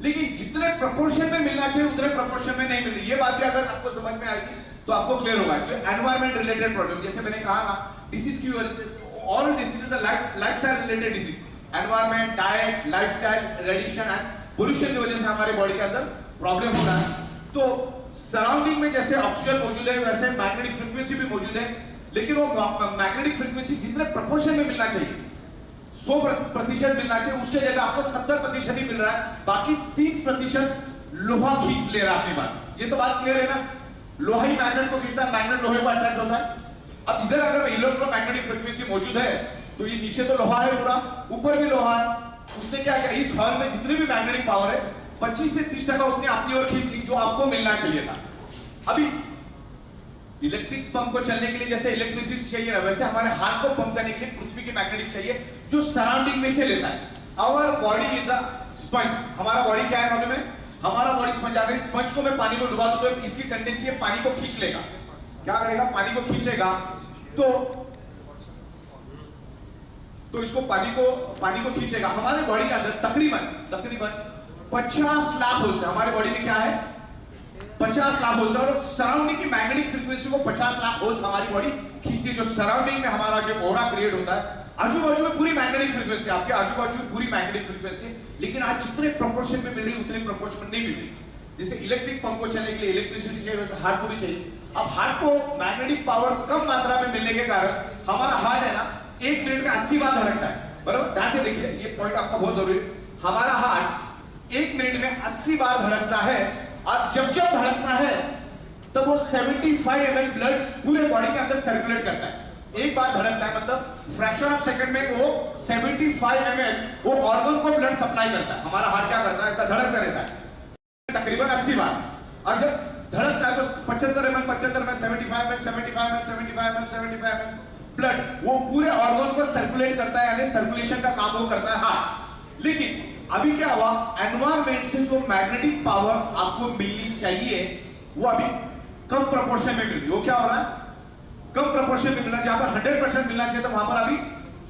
लेकिन जितने प्रोपोर्शन में मिलना चाहिए उतने प्रोपोर्शन में नहीं मिल रही। ये बात भी अगर आपको समझ में आएगी तो आपको क्लियर होगा। जो एनवायरमेंट रिलेटेड प्रॉब्लम, जैसे मैंने कहा ना, डिसीज की all diseases are lifestyle related disease, environment, diet, lifestyle, radiation and pollution की वजह से हमारे बॉडी के अंदर प्रॉब्लम हो रहा है। तो सराउंडिंग में जैसे ऑक्सीजन मौजूद है वैसे मैग्नेटिक फ्रीक्वेंसी भी मौजूद है, लेकिन वो मैग्नेटिक फ्रीक्वेंसी जितने प्रोपोर्शन में मिलना चाहिए 100% मिलना चाहिए, उसके जगह आपको 70% ही मिल रहा है, बाकी 30% लोहा खींच ले रहा है अपनी बात। ये तो बात क्लियर है ना? लोहा ही मैग्नेट को खींचता है, मैग्नेट लोहे को अट्रैक्ट होता है। अब इधर अगर इलेक्ट्रोमैग्नेटिक फ्रीक्वेंसी मौजूद है तो ये नीचे तो लोहा है पूरा, ऊपर भी लोहा है। उसने क्या किया, इस हॉल में जितनी भी मैग्नेटिक पावर है 25 से 30% उसने अपनी ओर खींच ली, जो आपको मिलना चाहिए था। अभी इलेक्ट्रिक पंप को चलने के लिए जैसे इलेक्ट्रिसिटी चाहिए ना, वैसे हमारे हार्ट को पंप करने के लिए पृथ्वी की मैग्नेटिक चाहिए जो सराउंडिंग में से लेता है। Our body is a sponge. हमारा बॉडी क्या है मालूम है? हमारा बॉडी स्पंज। अगर स्पंज को मैं पानी में डुबा दूं तो इसकी टेंडेंसी है पानी को खींच लेगा। क्या करेगा? पानी को खींचेगा। तो इसको पानी को खींचेगा। हमारे बॉडी के अंदर तकरीबन 50 लाख होल्स है। हमारे बॉडी में क्या है? 50 लाख होल्स। और सराउंडिंग की मैग्नेटिक फ्रीक्वेंसी को 50 लाख होल्स हमारी बॉडी खींचती है। जो सराउंडिंग में हमारा जो ऑरा क्रिएट होता है, आजू बाजू में पूरी मैग्नेटिक फ्रीक्वेंसी, आपके आजू बाजू में पूरी मैग्नेटिक फ्रीक्वेंसी, लेकिन आज जितने प्रोपोर्शन में मिल रही उतने प्रोपोर्शन में नहीं मिल रही। जैसे इलेक्ट्रिक पंप को चलने के लिए इलेक्ट्रिसिटी चाहिए, वैसे हार्ट को भी चाहिए। अब हार्ट को मैग्नेटिक पावर कम मात्रा में मिलने के कारण हमारा हार्ट है ना 1 मिनट में 80 बार धड़कता है। बराबर? ध्यान से देखिए, ये पॉइंट आपका बहुत जरूरी है। हमारा हार्ट 1 मिनट में 80 बार धड़कता है, और जब धड़कता है तब वो 75 ml ब्लड पूरे बॉडी के अंदर सर्कुलेट करता है। एक बार धड़कता है मतलब फ्रैक्शन ऑफ सेकंड में वो 75 ml वो ऑर्गन को ब्लड सप्लाई करता है। हमारा हार्ट क्या करता है? ऐसा धड़कता रहता है तकरीबन 80 बार, और जब धड़कता है तो 75 ml 75 ml 75 ml ब्लड वो पूरे ऑर्गन को सर्कुलेट करता है, यानी सर्कुलेशन का काम वो करता है हार्ट। लेकिन अभी क्या हुआ, एनवायरमेंट से जो मैग्नेटिक पावर आपको मिलनी चाहिए वो अभी कम प्रोपोर्शन में मिल रही है। वो क्या हो रहा है? कम प्रोपोर्शन में मिल रहा है। जहां पर 100% मिलना चाहिए तो वहां पर अभी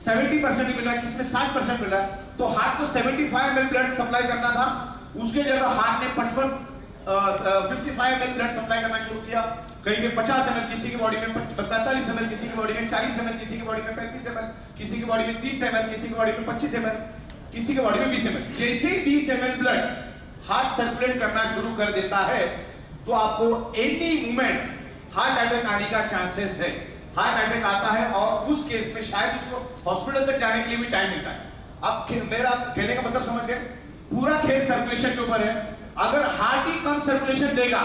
70% ही मिल रहा है, किसमें 60% मिल रहा है। तो हार्ट को 75 ml ब्लड सप्लाई करना था, उसके जगह हार्ट ने 55 ml ब्लड सप्लाई करना शुरू किया। कहीं पे 50 ml, किसी की बॉडी में 45 ml, किसी की बॉडी में 40 ml, किसी की बॉडी में 35 ml, किसी की बॉडी में 30 ml, किसी की बॉडी में 25 ml, किसी की बॉडी में 20 ml। जैसे ही 20 ml ब्लड हार्ट सर्कुलेट करना शुरू कर देता है तो आपको एनी मोमेंट हार्ट अटैक आने का चांसेस है। हार्ट अटैक आता है और उस केस में शायद उसको हॉस्पिटल तक जाने के लिए भी टाइम मिलता है। अब मेरा कहने का मतलब समझ गए? पूरा खेल सर्कुलेशन के ऊपर है। अगर हार्ट ही कम सर्कुलेशन देगा,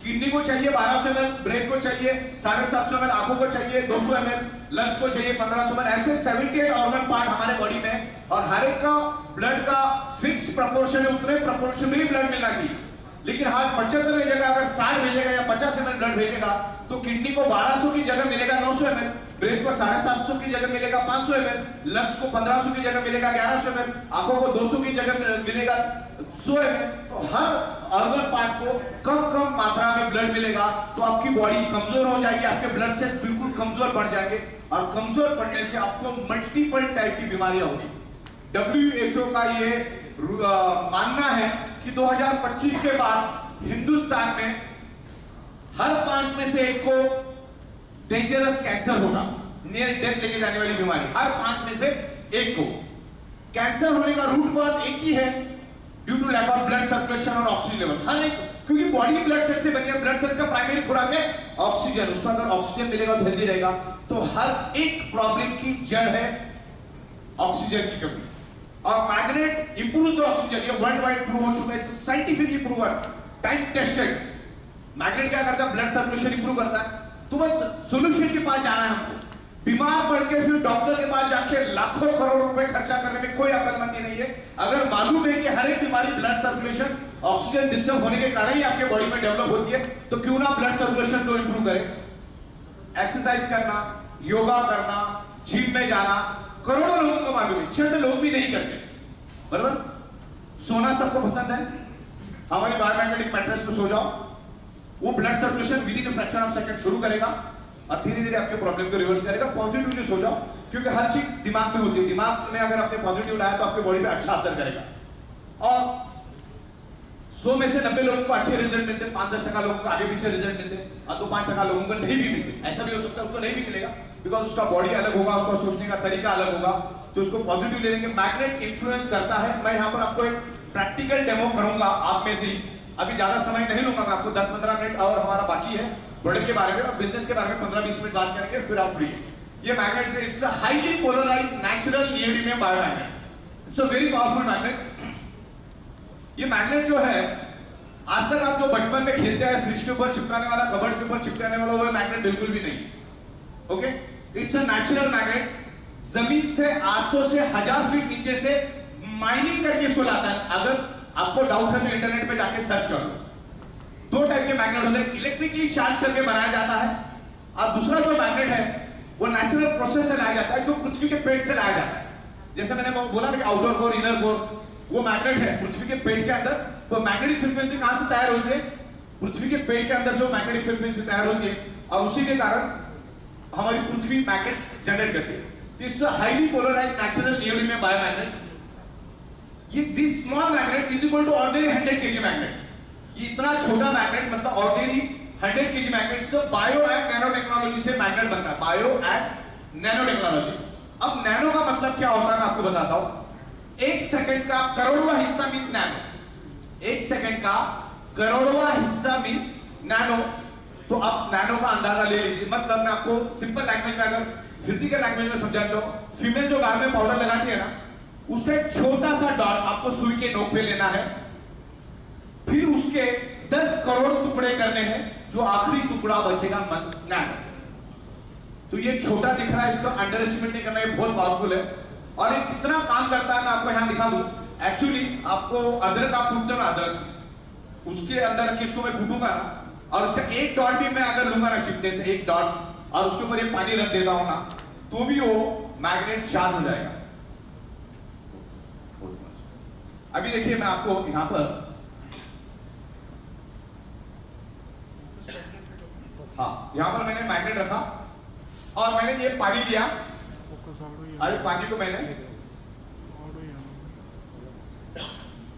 किडनी को चाहिए 1200 ml, ब्रेन को चाहिए 750 ml, आंखों को चाहिए 200 ml, लंग्स को चाहिए 1500 ml, ऐसे 78 ऑर्गन पार्ट हमारे बॉडी में, और हर एक का ब्लड का फिक्स प्रोपोर्शन है, उतने प्रोपोर्शन में ही ब्लड मिलना चाहिए। लेकिन हार्ट 75 की जगह अगर 60 भेजेगा या 50 ml ब्लड भेजेगा तो किडनी को 1200 की जगह मिलेगा 900 ml, ब्रेन को 750 की जगह मिलेगा 500 ml, लंग्स को 1500 की जगह मिलेगा 1100 ml, आंखों को 200 की जगह मिलेगा 100 ml। तो हर ऑर्गन पार्ट को कम मात्रा में ब्लड मिलेगा तो आपकी बॉडी कमजोर हो जाएगी, आपके ब्लड सेल्स बिल्कुल कमजोर पड़ जाएंगे और कमजोर पड़ने से आपको मल्टीपल टाइप की बीमारियां होगी। WHO का ये मानना है कि 2025 के बाद हिंदुस्तान में हर 5 में से एक को डेंजरस कैंसर होगा, नियर डेथ लेके जाने वाली बीमारी, हर 5 में से एक को। कैंसर होने का रूट कॉज एक ही है, due to lack of blood circulation और ऑक्सीजन लेवल। हर एक, क्योंकि बॉडी ब्लड सेल से बनी है, ब्लड सेल्स का प्राइमरी खुराक है ऑक्सीजन, उसको अगर ऑक्सीजन मिलेगा तो हेल्दी रहेगा। तो हर एक प्रॉब्लम की जड़ है ऑक्सीजन की कमी। और मैग्नेट इंप्रूव्स द ऑक्सीजन, ये वर्ल्ड वाइड प्रूव हो चुका है, scientifically proven, time tested. Magnet क्या करता है? ब्लड सर्कुलेशन इंप्रूव करता है। तो बस सॉल्यूशन के पास जाना है हमको। बीमार पड़ के फिर डॉक्टर के पास जाके लाखों करोड़ रुपए खर्चा करने में कोई अकलमंदी नहीं है। अगर मालूम है कि हर एक बीमारी ब्लड सर्कुलेशन ऑक्सीजन डिस्टर्ब होने के कारण ही आपके बॉडी में डेवलप होती है, तो क्यों ना ब्लड सर्कुलेशन को इंप्रूव करें। एक्सरसाइज करना, योगा करना, जिम में जाना, करोड़ों लोगों को मालूम है, चंद लोग भी नहीं करते, बराबर। सोना सबको पसंद है, हमारी बायोमैग्नेटिक मैट्रेस पे सो जाओ, वो blood circulation with in fraction of second शुरू करेगा और धीरे धीरे आपके प्रॉब्लम को रिवर्स करेगा। पॉजिटिवली सो जाओ, क्योंकि हर चीज दिमाग में होती है, दिमाग में अगर आपने पॉजिटिव लाया तो आपके बॉडी पे अच्छा असर करेगा। और 100 में से 90 लोगों को अच्छे रिजल्ट मिलते हैं, 5-10% लोगों को आगे पीछे रिजल्ट मिलते हैं, और 2-5% लोगों को नहीं भी मिलते। ऐसा भी हो सकता है उसको नहीं भी मिलेगा, बिकॉज उसका बॉडी अलग होगा, उसका सोचने का तरीका अलग होगा, तो उसको पॉजिटिव ले लेंगे। मैग्नेट इन्फ्लुएंस करता है। मैं यहाँ पर आपको एक प्रैक्टिकल डेमो करूंगा आप में से ही। अभी ज्यादा समय नहीं लूंगा मैं, आपको 10-15 मिनट और हमारा बाकी है प्रोडक्ट के बारे में, और बिजनेस के बारे में 15-20 मिनट बात करेंगे, फिर आप फ्री। ये मैग्नेट से, it's a highly polarised natural neodymium biomagnet, it's a very powerful magnet. ये मैग्नेट जो है, आज तक आप जो बचपन में खेलते हैं फ्रिज के ऊपर चिपकाने वाला, कबर्ड के ऊपर चिपकाने वाला, वो मैग्नेट बिल्कुल भी नहीं। Okay, it's a natural magnet. जमीन से 800 से 1000 फीट नीचे से माइनिंग करके इसको लाता है। अगर आपको डाउट है तो इंटरनेट पे जाके सर्च कर लो। 2 टाइप के मैग्नेट होते हैं, इलेक्ट्रिकली चार्ज करके बनाया जाता है, और दूसरा जो मैग्नेट है वो नेचुरल प्रोसेस से लाया जाता है, जो पृथ्वी के पेट से लाया जाता है। जैसे मैंने बोला कि आउटर कोर, इनर कोर, वो मैग्नेट है पृथ्वी के पेट के अंदर। तो मैग्नेटिक फ्रीक्वेंसी कहां से तैयार होती है? पृथ्वी के पेट के अंदर से मैग्नेटिक फ्रीक्वेंसी तैयार होती है, और उसी के कारण हमारी पृथ्वी मैग्नेट जनरेट करती है। It's a highly polarised natural neodymium biomagnet. ये this small magnet is equal to ordinary 100 kg magnet. ये इतना छोटा मैग्नेट, मतलब ऑर्डिनरी 100 kg मैग्नेट से बायो एंड नैनो टेक्नोलॉजी से मैग्नेट बनता है। Bio and nano technology. अब नैनो का मतलब क्या होता है मैं आपको बताता हूं। 1 सेकंड का करोड़वां हिस्सा मींस नैनो। 1 सेकंड का करोड़वां हिस्सा मींस नैनो। तो आप नैनो का अंदाजा ले लीजिए। मतलब मैं आपको सिंपल लैंग्वेज में, अगर फिजिकल लैंग्वेज में समझा चाहूं, फीमेल जो गाल में पाउडर लगाती है ना, उसका एक छोटा सा डॉट आपको सुई के नोक पे लेना है, फिर उसके 10 करोड़ टुकड़े करने हैं, जो आखिरी टुकड़ा बचेगा नैनो। तो ये छोटा दिख रहा है, इसको अंडर एस्टिमेट नहीं करना, ये बहुत पावरफुल है। और ये कितना काम करता है मैं आपको यहां दिखा दूं। एक्चुअली आपको अदरक आप कूटते हो ना, अदरक उसके अंदर रख के इसको मैं कूटूंगा ना, और उसका एक डॉट भी मैं अगर लूंगा ना चिपटे से, एक डॉट, और उसके ऊपर ये पानी रख देता हूं ना, तो भी वो मैग्नेट चार्ज हो जाएगा। अभी देखिए मैं आपको यहां पर, हाँ यहां पर मैंने मैग्नेट रखा और मैंने ये पानी लिया, अरे पानी को मैंने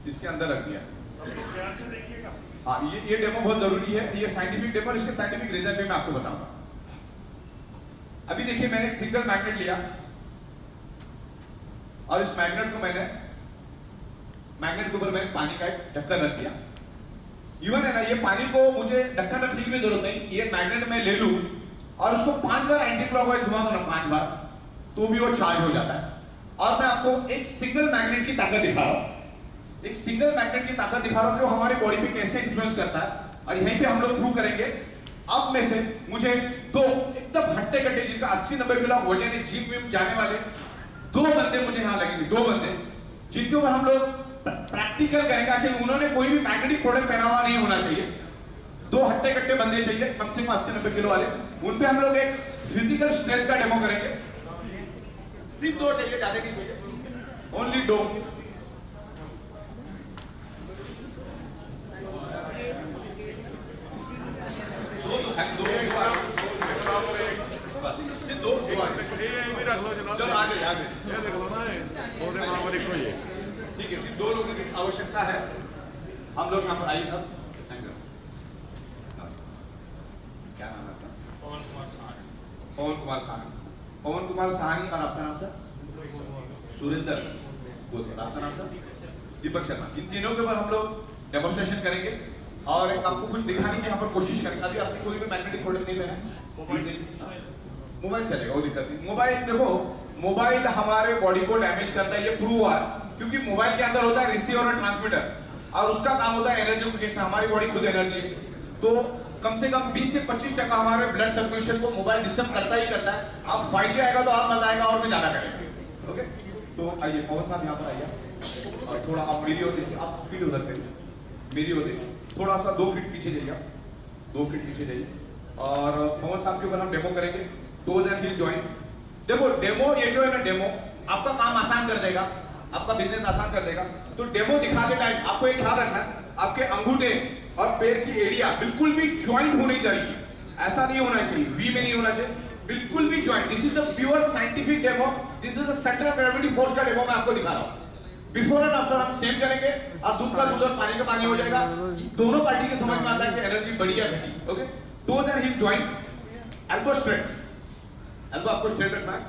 इसके अंदर रख दिया। हाँ ये डेमो बहुत जरूरी है, ये साइंटिफिक डेमो, इसके साइंटिफिक रीजन भी मैं आपको बताऊंगा। अभी देखिए मैंने एक सिंगल मैग्नेट लिया और इस मैग्नेट को मैंने, मैग्नेट के ऊपर मैंने पानी का एक ढक्कन रख दिया। इवन है ना, ये पानी को मुझे ढक्कन रखने की भी जरूरत नहीं, ये मैग्नेट मैं ले लूं और उसको 5 बार एंटी क्लॉकवाइज घुमा दूं ना, 5 बार, तो भी वो चार्ज हो जाता है। और मैं आपको एक सिंगल मैग्नेट की ताकत दिखा रहा हूं, एक सिंगल मैग्नेट की ताकत दिखा रहा हूं जो हमारे बॉडी पे कैसे इन्फ्लुएंस करता है, और यहीं पे हम लोग प्रूव करेंगे। अब में से मुझे 2 एकदम हट्टे कट्टे, जिनका 80-90 किलो वजन है, जिम विम जाने वाले 2 बंदे मुझे यहां लगेंगे, 2 बंदे। जिनके ऊपर हम लोग प्रैक्टिकल करेंगे। अच्छा, उन्होंने कोई भी मैग्नेटिक प्रोडक्ट पहना हुआ नहीं होना चाहिए, 2 हट्टे कट्टे बंदे चाहिए कम से कम 80-90 किलो वाले। उन पे हम लोग एक फिजिकल स्ट्रेंथ का डेमो करेंगे। सिर्फ 2 चाहिए, ज्यादा नहीं चाहिए, ओनली 2। चलो आगे आगे, ठीक है। सिर्फ 2 लोगों की आवश्यकता है। हम लोग यहाँ पर आइए सब। क्या नाम है आपका? पवन कुमार साहनी। पवन कुमार साहनी। और आपका नाम सर? सुरेंद्र। आपका नाम सर? दीपक शर्मा। इन तीनों के ऊपर हम लोग डेमोन्स्ट्रेशन करेंगे और आपको कुछ दिखाने की यहाँ पर कोशिश करेंगे। अभी आपने कोई भी मैग्नेटिक प्रोडक्ट नहीं पहना, मोबाइल चलेगा, वो दिक्कत नहीं। मोबाइल देखो, मोबाइल हमारे बॉडी को डैमेज करता है, ये प्रूव हुआ है, क्योंकि मोबाइल के अंदर होता है रिसीवर और ट्रांसमीटर, और उसका काम होता है एनर्जी को खींचना। हमारी बॉडी खुद एनर्जी है, तो कम से कम 20 से 25% हमारे ब्लड सर्कुलेशन को मोबाइल डिस्टर्ब करता ही करता है। अब 5G आएगा तो और मजा आएगा और भी ज्यादा करेंगे। ओके, तो आइए पवन साहब यहाँ पर आइए, और थोड़ा आप मेरी ओर देखिए, आप फीट हो सकते हैं, मेरी ओर देखिए, थोड़ा सा 2 फीट पीछे जाइए, आप 2 फीट पीछे जाइए। और पवन साहब के ऊपर हम डेमो करेंगे, टोज एंड हील जॉइंट। देखो डेमो, ये जो है ना डेमो आपका काम आसान कर देगा, आपका बिजनेस आसान कर देगा। तो डेमो दिखाते टाइम आपको एक ख्याल रखना है, आपके अंगूठे और पैर की एरिया बिल्कुल भी ज्वाइंट होनी चाहिए। ऐसा नहीं होना चाहिए, वी में नहीं होना चाहिए, बिल्कुल भी joint. This is the pure scientific demo, this is the centre of gravity force का डेमो मैं आपको दिखा रहा हूं। बिफोर एंड आफ्टर हम सेम करेंगे, और दूध का दूध और पानी का पानी हो जाएगा। दोनों पार्टी के समझ में आता है कि एनर्जी बढ़ी या घटी। Okay, toes and hip joint, elbow straight, elbow आपको स्ट्रेट रखना है,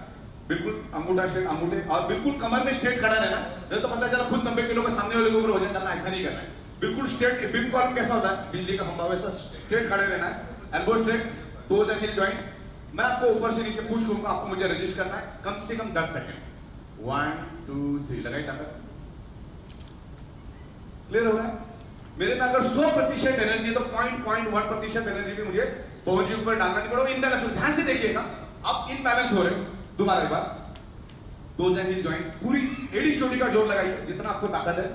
बिल्कुल अंगूठा स्ट्रेट, अंगूठे, और बिल्कुल कमर में स्ट्रेट खड़ा रहना। नहीं तो पता चला खुद 90 किलो के सामने वाले के ऊपर वजन डालना, ऐसा नहीं करना है। बिल्कुल स्ट्रेट, बिम कॉलम कैसा होता है, बिजली का खंभा, वैसा स्ट्रेट खड़े रहना है। Elbow straight, toes and hill joint. मैं आपको ऊपर से नीचे पुश करूंगा, आपको मुझे रजिस्ट करना है कम से कम 10 सेकंड। 1 2 3 लगाई ताकत। क्लियर हो रहा है? मेरे में अगर 100% एनर्जी है तो 0.1% एनर्जी भी मुझे पवन जी ऊपर डालना नहीं पड़ेगा। इनबैलेंस हो, ध्यान से देखिएगा, आप इनबैलेंस हो रहे हो। दोबारा एक बार, टोज एंड हिल जॉइंट, पूरी एड़ी चोटी का जोर लगाइए, जितना आपको ताकत है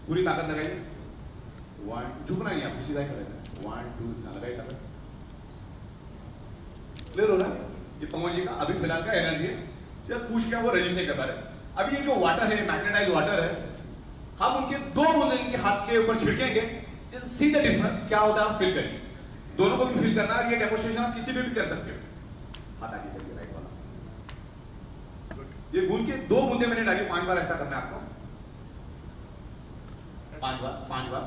पूरी ताकत लगाइए। 1, झुकना नहीं, आपको सीधा ही खड़े रहना है। 1 2 लगाइए ताकत। क्लियर हो रहा है? ये पवन जी का अभी फिलहाल का एनर्जी है, जस्ट पुश किया, वो रजिस्ट नहीं कर पा रहे। अभी ये जो वाटर है, मैग्नेटाइज वाटर है, हम उनके 2 बूंद इनके हाथ के ऊपर छिड़केंगे, जस्ट सी द डिफरेंस क्या होता है, आप फील करिए। दोनों को भी फील करना है। ये डेमोन्स्ट्रेशन आप किसी पे भी कर सकते हो। हाथ आगे करिए, राइट वाला। ये बूंद के 2 बूंदे मैंने डाली, 5 बार ऐसा करना है आपको, 5 बार।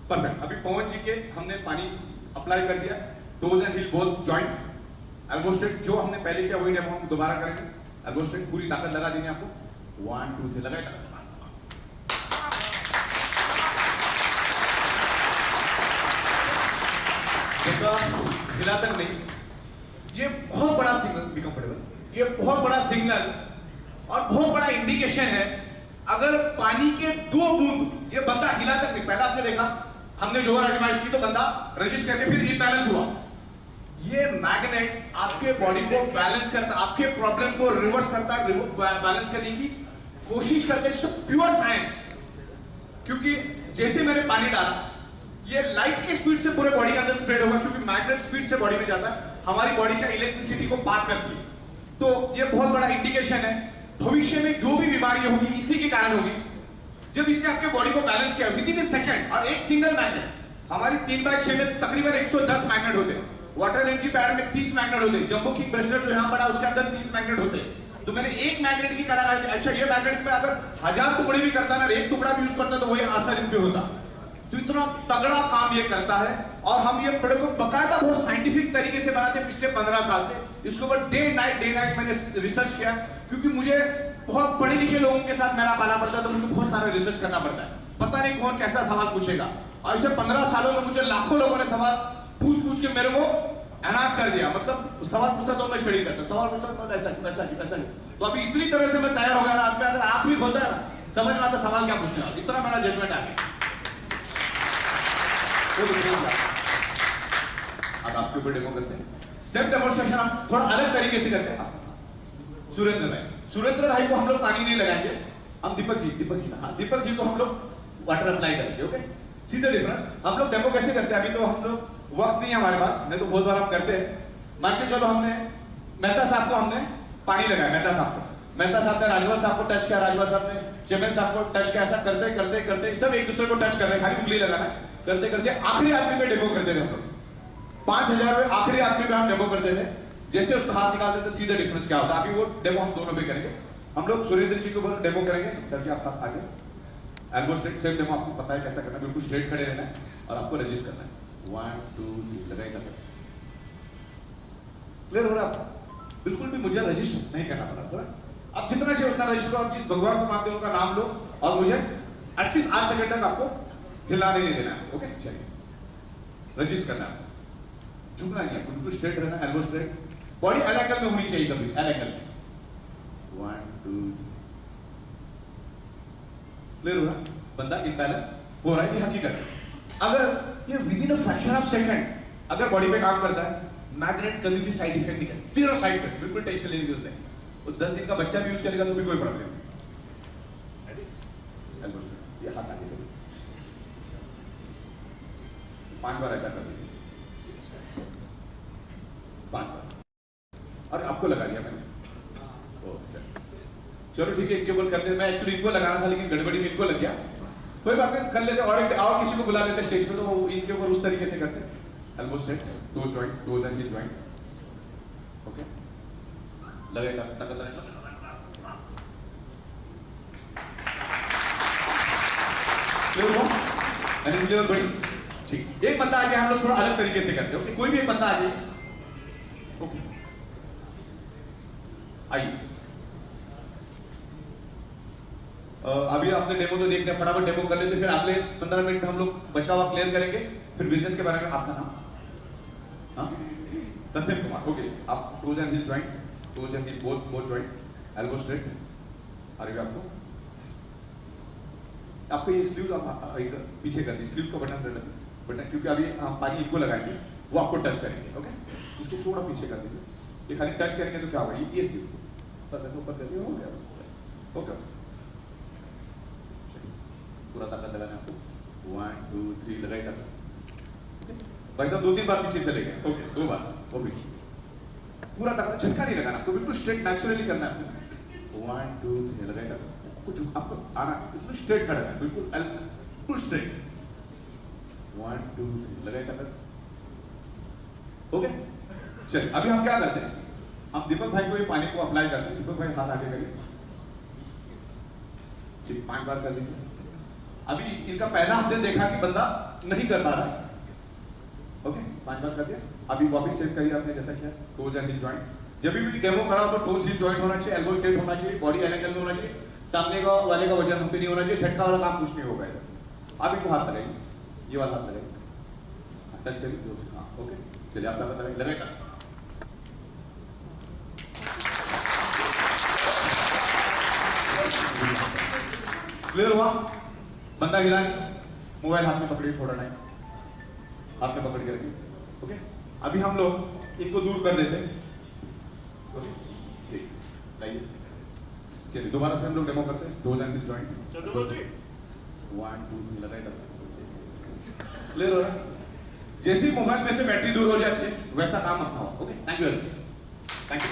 परफेक्ट। अभी पवन जी के हमने पानी अप्लाई कर दिया, toes and hill both joint, elbow straight जो हमने पहले किया वही डेमो हम दोबारा करेंगे। एल्बो स्ट्रेट पूरी ताकत लगा देंगे आपको। 1 2 3 लगाए ताकत। हिला तक नहीं। ये बहुत बड़ा सिग्नल, बी कंफर्टेबल, ये बहुत बड़ा सिग्नल और बहुत बड़ा इंडिकेशन है। अगर पानी के 2 बूंद, ये बंदा हिला तक नहीं, पहले आपने देखा हमने जोर आजमाइश की तो बंदा रजिस्ट करके फिर इनबैलेंस हुआ। ये मैग्नेट आपके बॉडी को बैलेंस करता, आपके प्रॉब्लम को रिवर्स करता, बैलेंस करने की कोशिश करते हैं। प्योर साइंस, क्योंकि जैसे मैंने पानी डाला, ये लाइट की स्पीड से पूरे बॉडी के अंदर स्प्रेड होगा, क्योंकि मैग्नेट स्पीड से बॉडी में जाता है, हमारी बॉडी का इलेक्ट्रिसिटी को पास करती है। तो ये बहुत बड़ा इंडिकेशन है। भविष्य में जो भी बीमारी होगी इसी के कारण होगी। जब इसने आपके बॉडी को बैलेंस किया विद इन ए सेकंड, और एक सिंगल मैग्नेट, हमारी 3/6 में तकरीबन 110 मैग्नेट होते हैं। वाटर एनर्जी पैड में 30 मैग्नेट होते हैं। जंबो किंग ब्रेसलेट जो यहाँ पड़ा उसके अंदर 30 मैग्नेट होते हैं। तो मैंने एक मैग्नेट की कलाकारी। अच्छा, ये मैग्नेट में अगर 1000 टुकड़े भी करता ना, एक टुकड़ा भी यूज करता तो वही असर इन पे होता। तो इतना तगड़ा काम ये करता है, और हम ये प्रोडक्ट को बकायदा बहुत साइंटिफिक तरीके से बनाते हैं पिछले 15 साल से। इसके ऊपर डे नाइट मैंने रिसर्च किया, क्योंकि मुझे बहुत पढ़े लिखे लोगों के साथ मेरा पाला पड़ता है, तो मुझे बहुत सारा रिसर्च करना पड़ता है। पता नहीं कौन कैसा सवाल पूछेगा, और इसे 15 सालों में मुझे लाखों लोगों ने सवाल पूछ के मेरे को एनास कर दिया। मतलब सवाल पूछता तो मैं स्टडी करता, सवाल पूछता तो मैं ऐसा नहीं। तो अभी इतनी तरह से मैं तैयार हो गया ना, अगर आप भी खोलता है ना, समझ में आता सवाल क्या पूछना, इतना मेरा जजमेंट आ गया। अब आपके ऊपर डेमो करते हैं। सेम डेमोन्स्ट्रेशन हम थोड़ा अलग तरीके से करते हैं। सुरेंद्र भाई को हम लोग पानी नहीं लगाएंगे, हम दीपक जी हाँ, दीपक जी को हम लोग वाटर अप्लाई करेंगे। ओके, सीधे डिफरेंस। हम लोग डेमो कैसे करते हैं, अभी तो हम लोग वक्त नहीं है हमारे पास, नहीं तो बहुत बार हम करते हैं। मान के चलो हमने मेहता साहब को हमने पानी लगाया, मेहता साहब ने राजवल साहब को टच किया, राजवल साहब ने चेमन साहब को टच किया, ऐसा करते करते करते सब एक दूसरे को टच कर रहे हैं, खाली उंगली लगाना करते करते आखिरी आदमी पे डेमो करते थे हम लोग। 5000 में आखिरी आदमी पे हम डेमो करते थे, जैसे उसका हाथ निकालते थे सीधे डिफरेंस क्या होता है। अभी वो डेमो हम दोनों पे करेंगे। हम लोग सुरेंद्र जी को डेमो करेंगे। सर जी आप हाथ आगे, एल्बो स्ट्रेट सेम डेमो आपको पता है कैसा करना है, बिल्कुल स्ट्रेट खड़े रहना है और आपको रजिस्ट करना है। 1 2 3 लगाएगा। क्लियर हो रहा है? बिल्कुल भी मुझे रजिस्ट नहीं करना पड़ा। आप जितना चाहिए उतना रजिस्ट करो, आप जिस भगवान को मानते हो उनका नाम लो और मुझे एटलीस्ट 8 सेकंड तक आपको हिलाने नहीं देना है। ओके, चलिए रजिस्ट करना है, झुकना नहीं है, बिल्कुल स्ट्रेट रहना, elbow straight, body L angle में होनी चाहिए, कभी एल एंगल में। 1 2 क्लियर हो रहा है? बंदा इम्बैलेंस हो रहा है, ये हकीकत है। अगर ये with in a fraction of second अगर बॉडी पे काम करता है, मैग्नेट कभी भी साइड इफेक्ट नहीं करता, जीरो साइड इफेक्ट, बिल्कुल टेंशन लेने की जरूरत नहीं। वो 10 दिन का बच्चा भी यूज करेगा तो भी कोई प्रॉब्लम नहीं। एल्बो स्ट्रेट, ये हाथ आगे करो, 5 बार ऐसा कर दीजिए, 5 बार। और आपको लगा लिया मैंने, चलो ठीक है, इनके ऊपर कर ले। मैं एक्चुअली इनको लगाना था लेकिन गड़बड़ी में इनको लग गया, कोई बात नहीं, कर लेते। और किसी को बुला लेते स्टेज पे, तो वो इनके ऊपर उस तरीके से करते। एल्बो स्ट्रेट, दो जॉइंट, दो जॉइंट जॉइंट। ओके, लगेगा ताकत लगेगा। क्लियर हो? एंड क्लियर बड़ी ठीक। एक बंदा आ गया, हम लोग थोड़ा अलग तरीके से करते हैं। ओके, कोई भी एक बंदा आ जाए। ओके, आइए। अभी आपने डेमो तो देख लिया, फटाफट डेमो कर लेते, फिर अगले 15 मिनट हम लोग बचा हुआ क्लियर करेंगे, फिर बिजनेस के बारे में। आपका नाम? हाँ, तस्वीर कुमार। ओके, आप toes and hill joint, toes and hill both joint, elbow straight. आगे आपको ये स्लीव आप पीछे कर दी, स्लीव का बटन, क्योंकि अभी हम पानी इनको लगाएंगे, वो आपको टच करेंगे। ओके, इसको थोड़ा पीछे कर दीजिए, ये खाली टच करेंगे तो क्या होगा, ये स्लीव बस ऐसे ऊपर कर दिया, हो गया। ओके, पूरा ताकत लगाना आपको। 1 2 3 लगाएगा भाई साहब, 2-3 बार पीछे चले गए। ओके, 2 बार, वो भी पूरा ताकत, झटका नहीं लगाना आपको, बिल्कुल स्ट्रेट नेचुरली करना है आपको। 1 2 3 लगाएगा, कुछ आपको आना, बिल्कुल स्ट्रेट खड़ा है, बिल्कुल स्ट्रेट। 1 2 3 लगाएगा। ओके, चलिए अभी हम क्या करते हैं, हम दीपक भाई को ये पानी को अप्लाई करते हैं। दीपक भाई हाथ आगे करिए, ठीक, 5 बार कर दीजिए। अभी इनका पहला हमने देखा कि बंदा नहीं कर पा रहा है। ओके, 5 बार कर दिया। अभी वापस सेव करिए आपने जैसा किया, टोज एंड हिल जॉइंट। जब भी डेमो करा तो टोज हिल जॉइंट होना चाहिए, एल्बो स्ट्रेट होना चाहिए, बॉडी एल एंगल में होना चाहिए, सामने का वाले का वजन हम पे नहीं होना चाहिए, झटका वाला काम कुछ नहीं होगा। आप इनको हाथ लगाइए, ये वाला हाथ लगाइए, टच करिए। हाँ, ओके, चलिए आपका पता लगाएगा। क्लियर हुआ? बंदा गिरा, मोबाइल हाथ में पकड़िए, थोड़ा टाइम हाथ में पकड़ के रखिए। ओके, अभी हम लोग इनको दूर कर देते हैं। ओके, ठीक, लाइए, चलिए दोबारा से हम लोग डेमो करते हैं। 2 एंड जॉइंट, 1 2 3 लगाएगा। क्लियर हो रहा है? जैसे ही मोबाइल में से बैटरी दूर हो जाती है वैसा काम अपना हो। Okay, thank you, thank you.